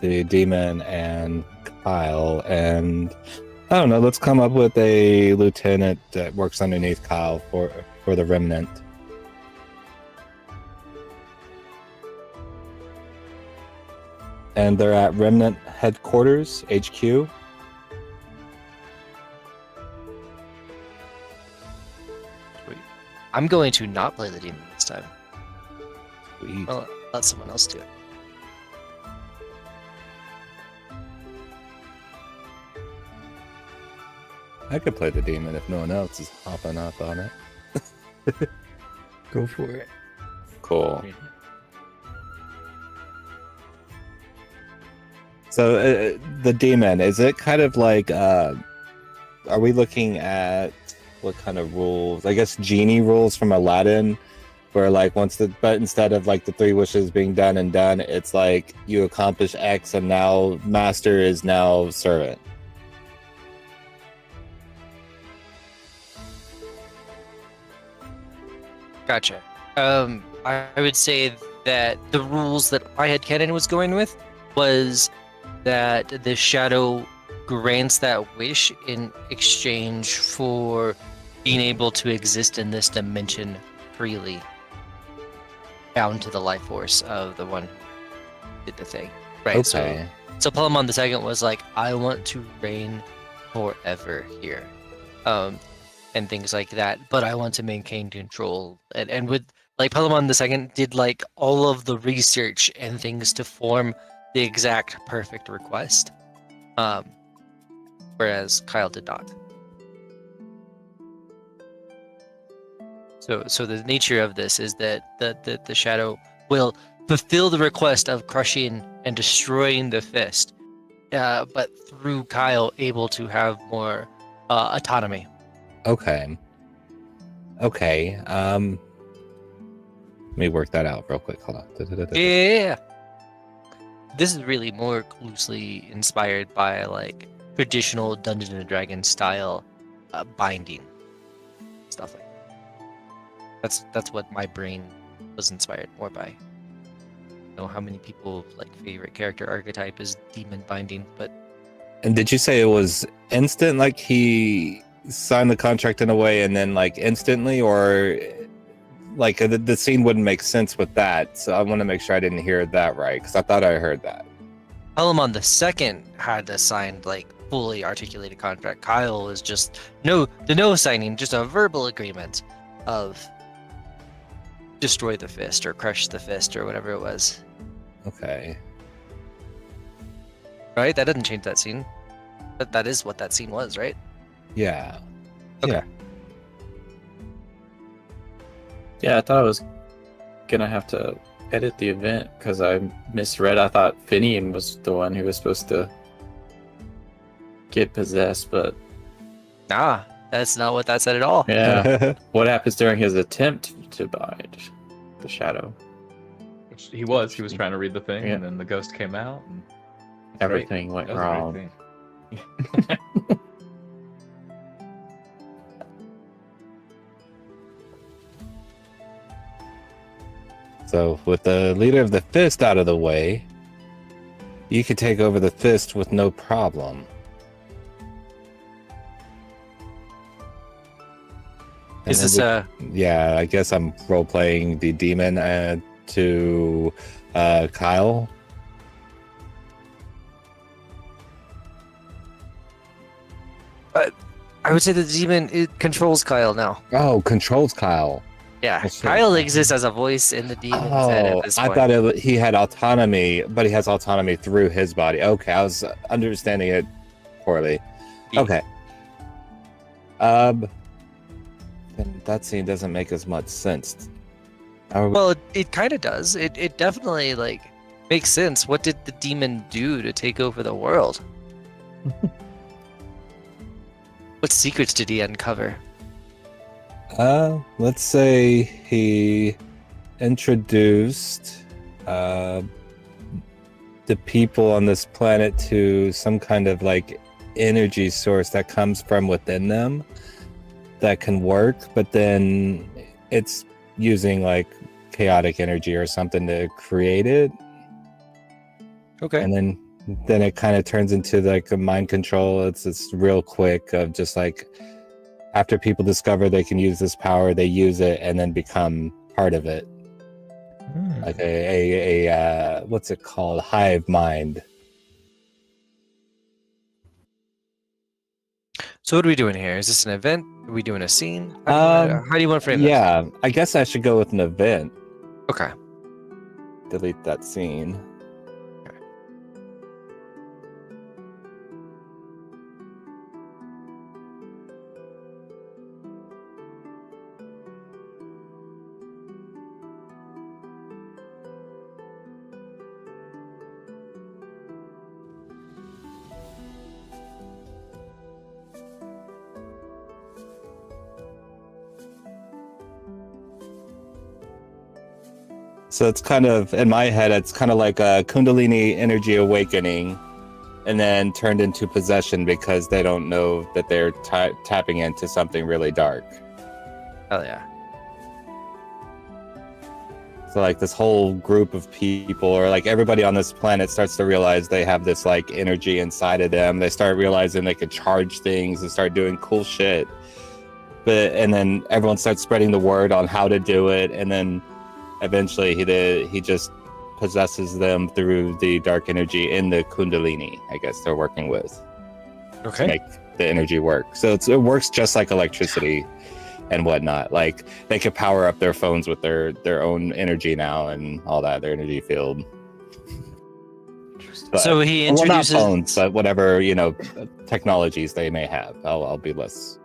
the demon and Kyle, and I don't know, let's come up with a lieutenant that works underneath Kyle for the remnant. And they're at Remnant Headquarters, HQ. I'm going to not play the demon this time. Sweet. I'll let someone else do it. I could play the demon if no one else is hopping up on it. Go for it. Cool. So the demon, is it kind of like, are we looking at what kind of rules? I guess genie rules from Aladdin, where like but instead of like the three wishes being done and done, it's like you accomplish X and now master is now servant. Gotcha. I would say that the rules that my headcanon was going with was that the shadow grants that wish in exchange for being able to exist in this dimension freely, bound to the life force of the one who did the thing. Right. Okay. So Palamon II was like, I want to reign forever here, and things like that. But I want to maintain control, and with like Palamon II did like all of the research and things to form the exact perfect request, whereas Kyle did not. So the nature of this is that the shadow will fulfill the request of crushing and destroying the fist, but through Kyle able to have more autonomy. Okay. Okay. Let me work that out real quick. Hold on. Yeah. This is really more loosely inspired by like traditional Dungeons and Dragons style binding stuff like that. That's what my brain was inspired more by. I don't know how many people like favorite character archetype is demon binding, but And did you say it was instant, like he signed the contract in a way and then like instantly, or like the scene wouldn't make sense with that? So I want to make sure I didn't hear that right, because I thought I heard that. Palamon II had a signed like fully articulated contract. Kyle is just no signing, just a verbal agreement of destroy the fist or crush the fist or whatever it was. Okay. Right? That doesn't change that scene. But that is what that scene was, right? Yeah. Okay. Yeah. Yeah, I thought I was gonna have to edit the event because I misread. I thought Finian was the one who was supposed to get possessed, but Nah, that's not what that said at all. yeah. What happens during his attempt to bind the shadow? Which he was trying to read the thing, Yeah. and then the ghost came out, and Everything went that was a great wrong. thing. So with the leader of the fist out of the way, you could take over the fist with no problem. Is And this then yeah, I guess I'm role playing the demon to Kyle. I would say the demon it controls Kyle now. Oh, controls Kyle. Yeah, I see. Kyle exists as a voice in the demon's head Oh, at this I point. thought he had autonomy, but he has autonomy through his body. Okay, I was understanding it poorly. Yeah. Okay. Then that scene doesn't make as much sense. Are we- Well, it kind of does. It definitely like makes sense. What did the demon do to take over the world? What secrets did he uncover? Let's say he introduced the people on this planet to some kind of like energy source that comes from within them that can work, but then it's using like chaotic energy or something to create it, Okay. and then it kind of turns into like a mind control. It's real quick of just like after people discover they can use this power, they use it and then become part of it, like a what's it called, hive mind. So what are we doing here? Is this an event? Are we doing a scene? Um, How do you want to frame this? Yeah, I guess I should go with an event. Okay. Delete that scene. So it's kind of, in my head, it's kind of like a Kundalini energy awakening and then turned into possession because they don't know that they're tapping into something really dark. Hell yeah. So like this whole group of people, or like everybody on this planet, starts to realize they have this like energy inside of them. They start realizing they could charge things and start doing cool shit. And then everyone starts spreading the word on how to do it, and then eventually he just possesses them through the dark energy in the Kundalini, I guess they're working with, to make the energy work. So it works just like electricity and whatnot. Like they could power up their phones with their own energy now and all that, their energy field. But, So he well, not introduces. phones, but whatever, technologies they may have. I'll be less.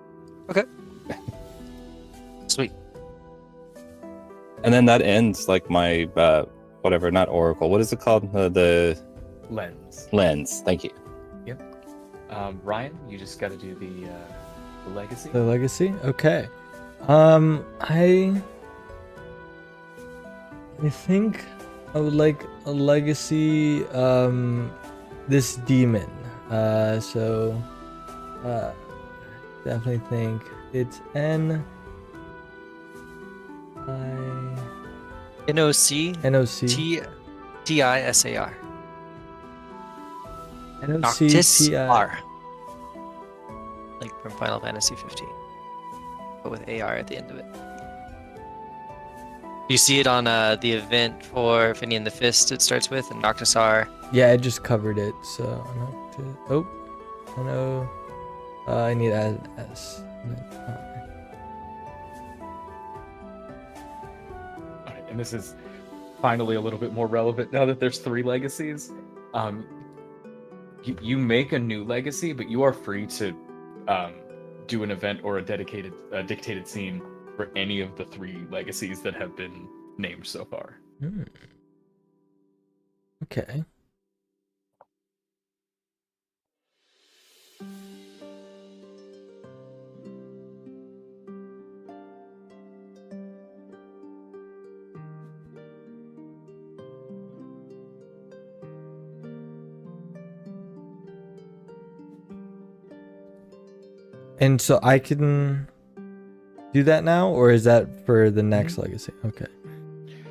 Sweet. And then that ends like my whatever, not oracle. What is it called? The Lens. lens. Thank you. Ryan, you just got to do the legacy. The legacy. Okay. I think I would like a legacy. This demon. So definitely think it's NOC. TISAR. NOCTI. Like from Final Fantasy 15. But with AR at the end of it. You see it on the event for Finian and the Fist it starts with, and Noctisar. Yeah, I just covered it. So I know. I need to add an S. All right, and this is finally a little bit more relevant now that there's 3 legacies. You make a new legacy, but you are free to do an event or a dictated scene for any of the 3 legacies that have been named so far. Okay. And so I can do that now, or is that for the next legacy? Okay.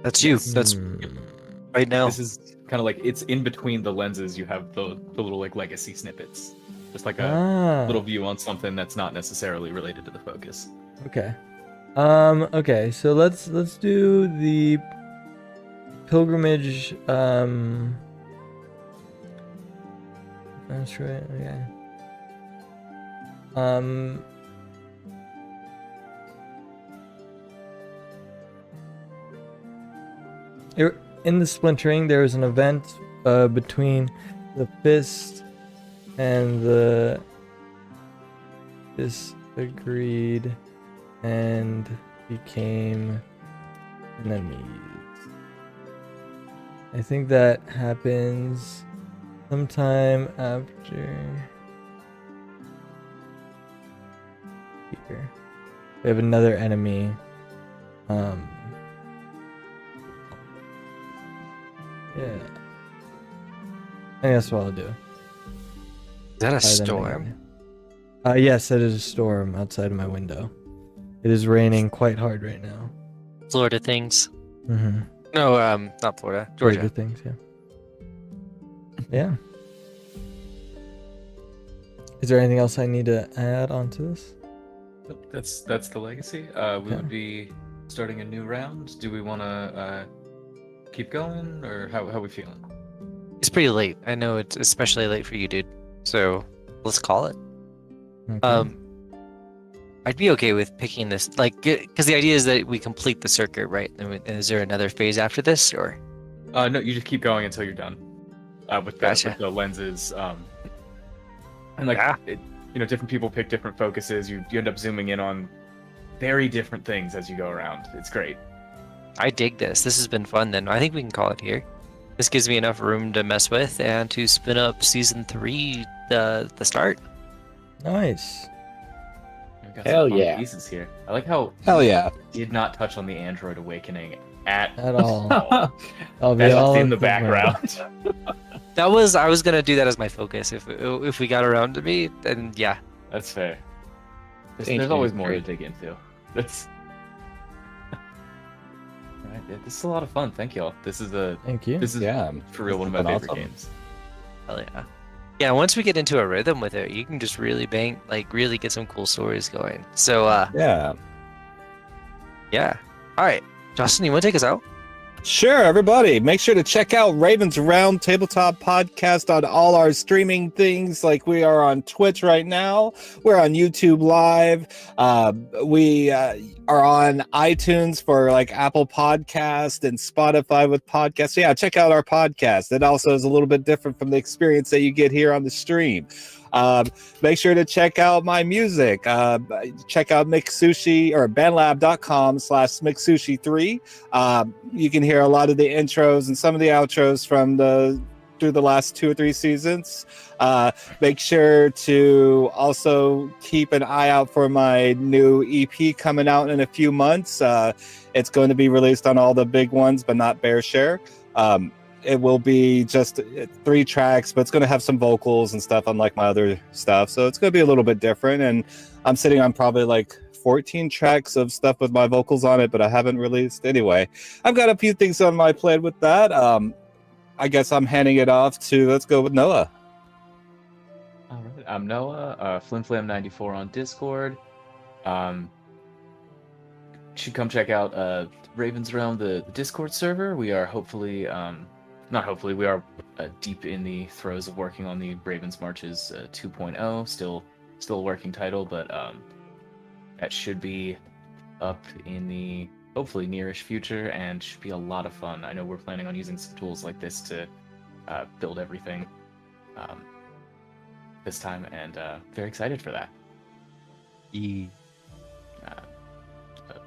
That's you. That's right now. This is kind of like, it's in between the lenses. You have the little like legacy snippets, just like a little view on something that's not necessarily related to the focus. Okay. Okay, so let's do the pilgrimage. That's right. Okay. In the splintering, there was an event between the fist and the disagreed and became enemies. I think that happens sometime after here. We have another enemy. Yeah. I think that's what I'll do. Is that a Other than storm? Yes, it is a storm outside of my window. It is raining quite hard right now. Florida things. Mm-hmm. No, not Florida. Georgia. Things, yeah. Yeah. Is there anything else I need to add onto this? That's the legacy. We would be starting a new round. Do we want to keep going, or how we feeling? It's pretty late. I know it's especially late for you, dude. So let's call it. Okay. I'd be okay with picking this, like, because the idea is that we complete the circuit, right? And is there another phase after this, or? No, you just keep going until you're done. With the lenses, and like different people pick different focuses. You end up zooming in on very different things as you go around. It's great. I dig this. This has been fun. Then I think we can call it here. This gives me enough room to mess with and to spin up season 3, the start. Nice. We've got Hell some fun yeah. pieces here. I like how Hell yeah. did not touch on the Android Awakening at all. all. I'll be That's all in the up in my- background. I was gonna do that as my focus if we got around to me, then yeah. That's fair. There's Ancient always is more to great. dig into. That's right. this is a lot of fun. Thank y'all. This is Thank you. Yeah, for real one of my That's favorite awesome. games. Hell yeah. Yeah, once we get into a rhythm with it, you can just really really get some cool stories going. So, Yeah. yeah. All right, Justin, you want to take us out? Sure, everybody. Make sure to check out Raven's Round Tabletop Podcast on all our streaming things. Like we are on Twitch right now. We're on YouTube Live. We are on iTunes for like Apple Podcast and Spotify with podcasts. So yeah, check out our podcast. It also is a little bit different from the experience that you get here on the stream. Make sure to check out my music. Check out Mixsushi or bandlab.com/Mixsushi3. You can hear a lot of the intros and some of the outros from through the last 2 or 3 seasons. Make sure to also keep an eye out for my new EP coming out in a few months. It's going to be released on all the big ones, but not Bear Share. It will be just 3 tracks, but it's going to have some vocals and stuff unlike my other stuff. So it's going to be a little bit different. And I'm sitting on probably like 14 tracks of stuff with my vocals on it, but I haven't released. Anyway, I've got a few things on my plate with that. I guess I'm handing it off to, let's go with Noah. All right, I'm Noah, FlimFlam94 on Discord. Should come check out Ravens Realm, the Discord server. We are hopefully, not hopefully, we are deep in the throes of working on the Ravens Marches 2.0. Still a working title, but that should be up in the hopefully nearish future and should be a lot of fun. I know we're planning on using some tools like this to build everything this time, and very excited for that.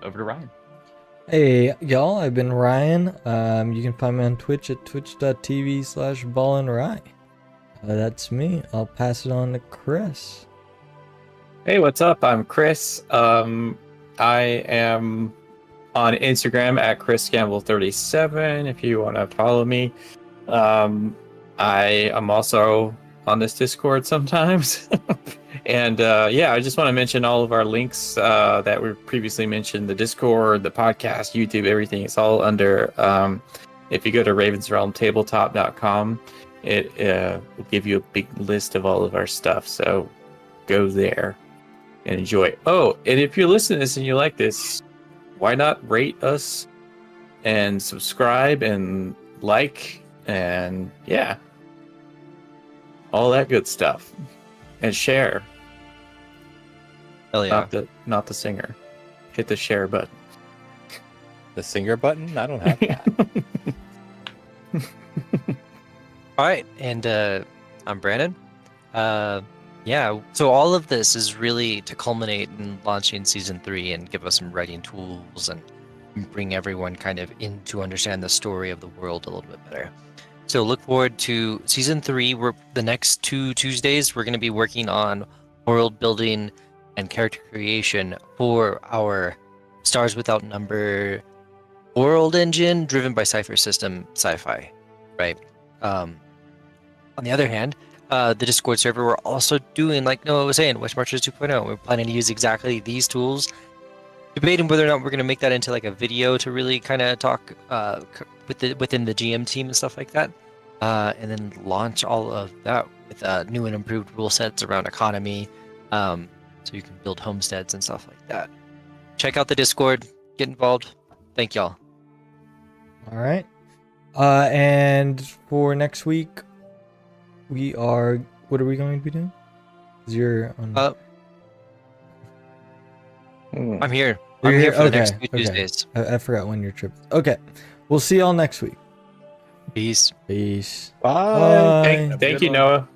Over to Ryan. Hey y'all, I've been Ryan. You can find me on Twitch at twitch.tv/ballandrye. That's me. I'll pass it on to Chris. Hey, what's up? I'm Chris. I am on Instagram at ChrisGamble37 if you want to follow me. I am also on this Discord sometimes. And yeah, I just want to mention all of our links that were previously mentioned, the Discord, the podcast, YouTube, everything. It's all under, if you go to ravensrealmtabletop.com, it will give you a big list of all of our stuff. So go there and enjoy. Oh, and if you're listening to this and you like this, why not rate us and subscribe and like and yeah, all that good stuff. And share. Hell yeah. Not the singer. Hit the share button. The singer button? I don't have that. All right, and I'm Brandon. Yeah, so all of this is really to culminate in launching season 3 and give us some writing tools and bring everyone kind of in to understand the story of the world a little bit better. So look forward to season 3. The next 2 Tuesdays, we're going to be working on world building and character creation for our Stars Without Number world engine driven by Cypher System Sci-Fi, right? On the other hand, the Discord server, we're also doing, like Noah was saying, West Marches 2.0. We're planning to use exactly these tools, debating whether or not we're going to make that into like a video to really kind of talk within the GM team and stuff like that, and then launch all of that with new and improved rule sets around economy, so you can build homesteads and stuff like that. Check out the Discord, get involved. Thank y'all. All right. And for next week, what are we going to be doing? Is you're on... I'm here. You're I'm here for the okay, next 2 okay. Tuesdays. I forgot when your trip is. Okay. We'll see y'all next week. Peace. Peace. Bye. Thank you, Noah.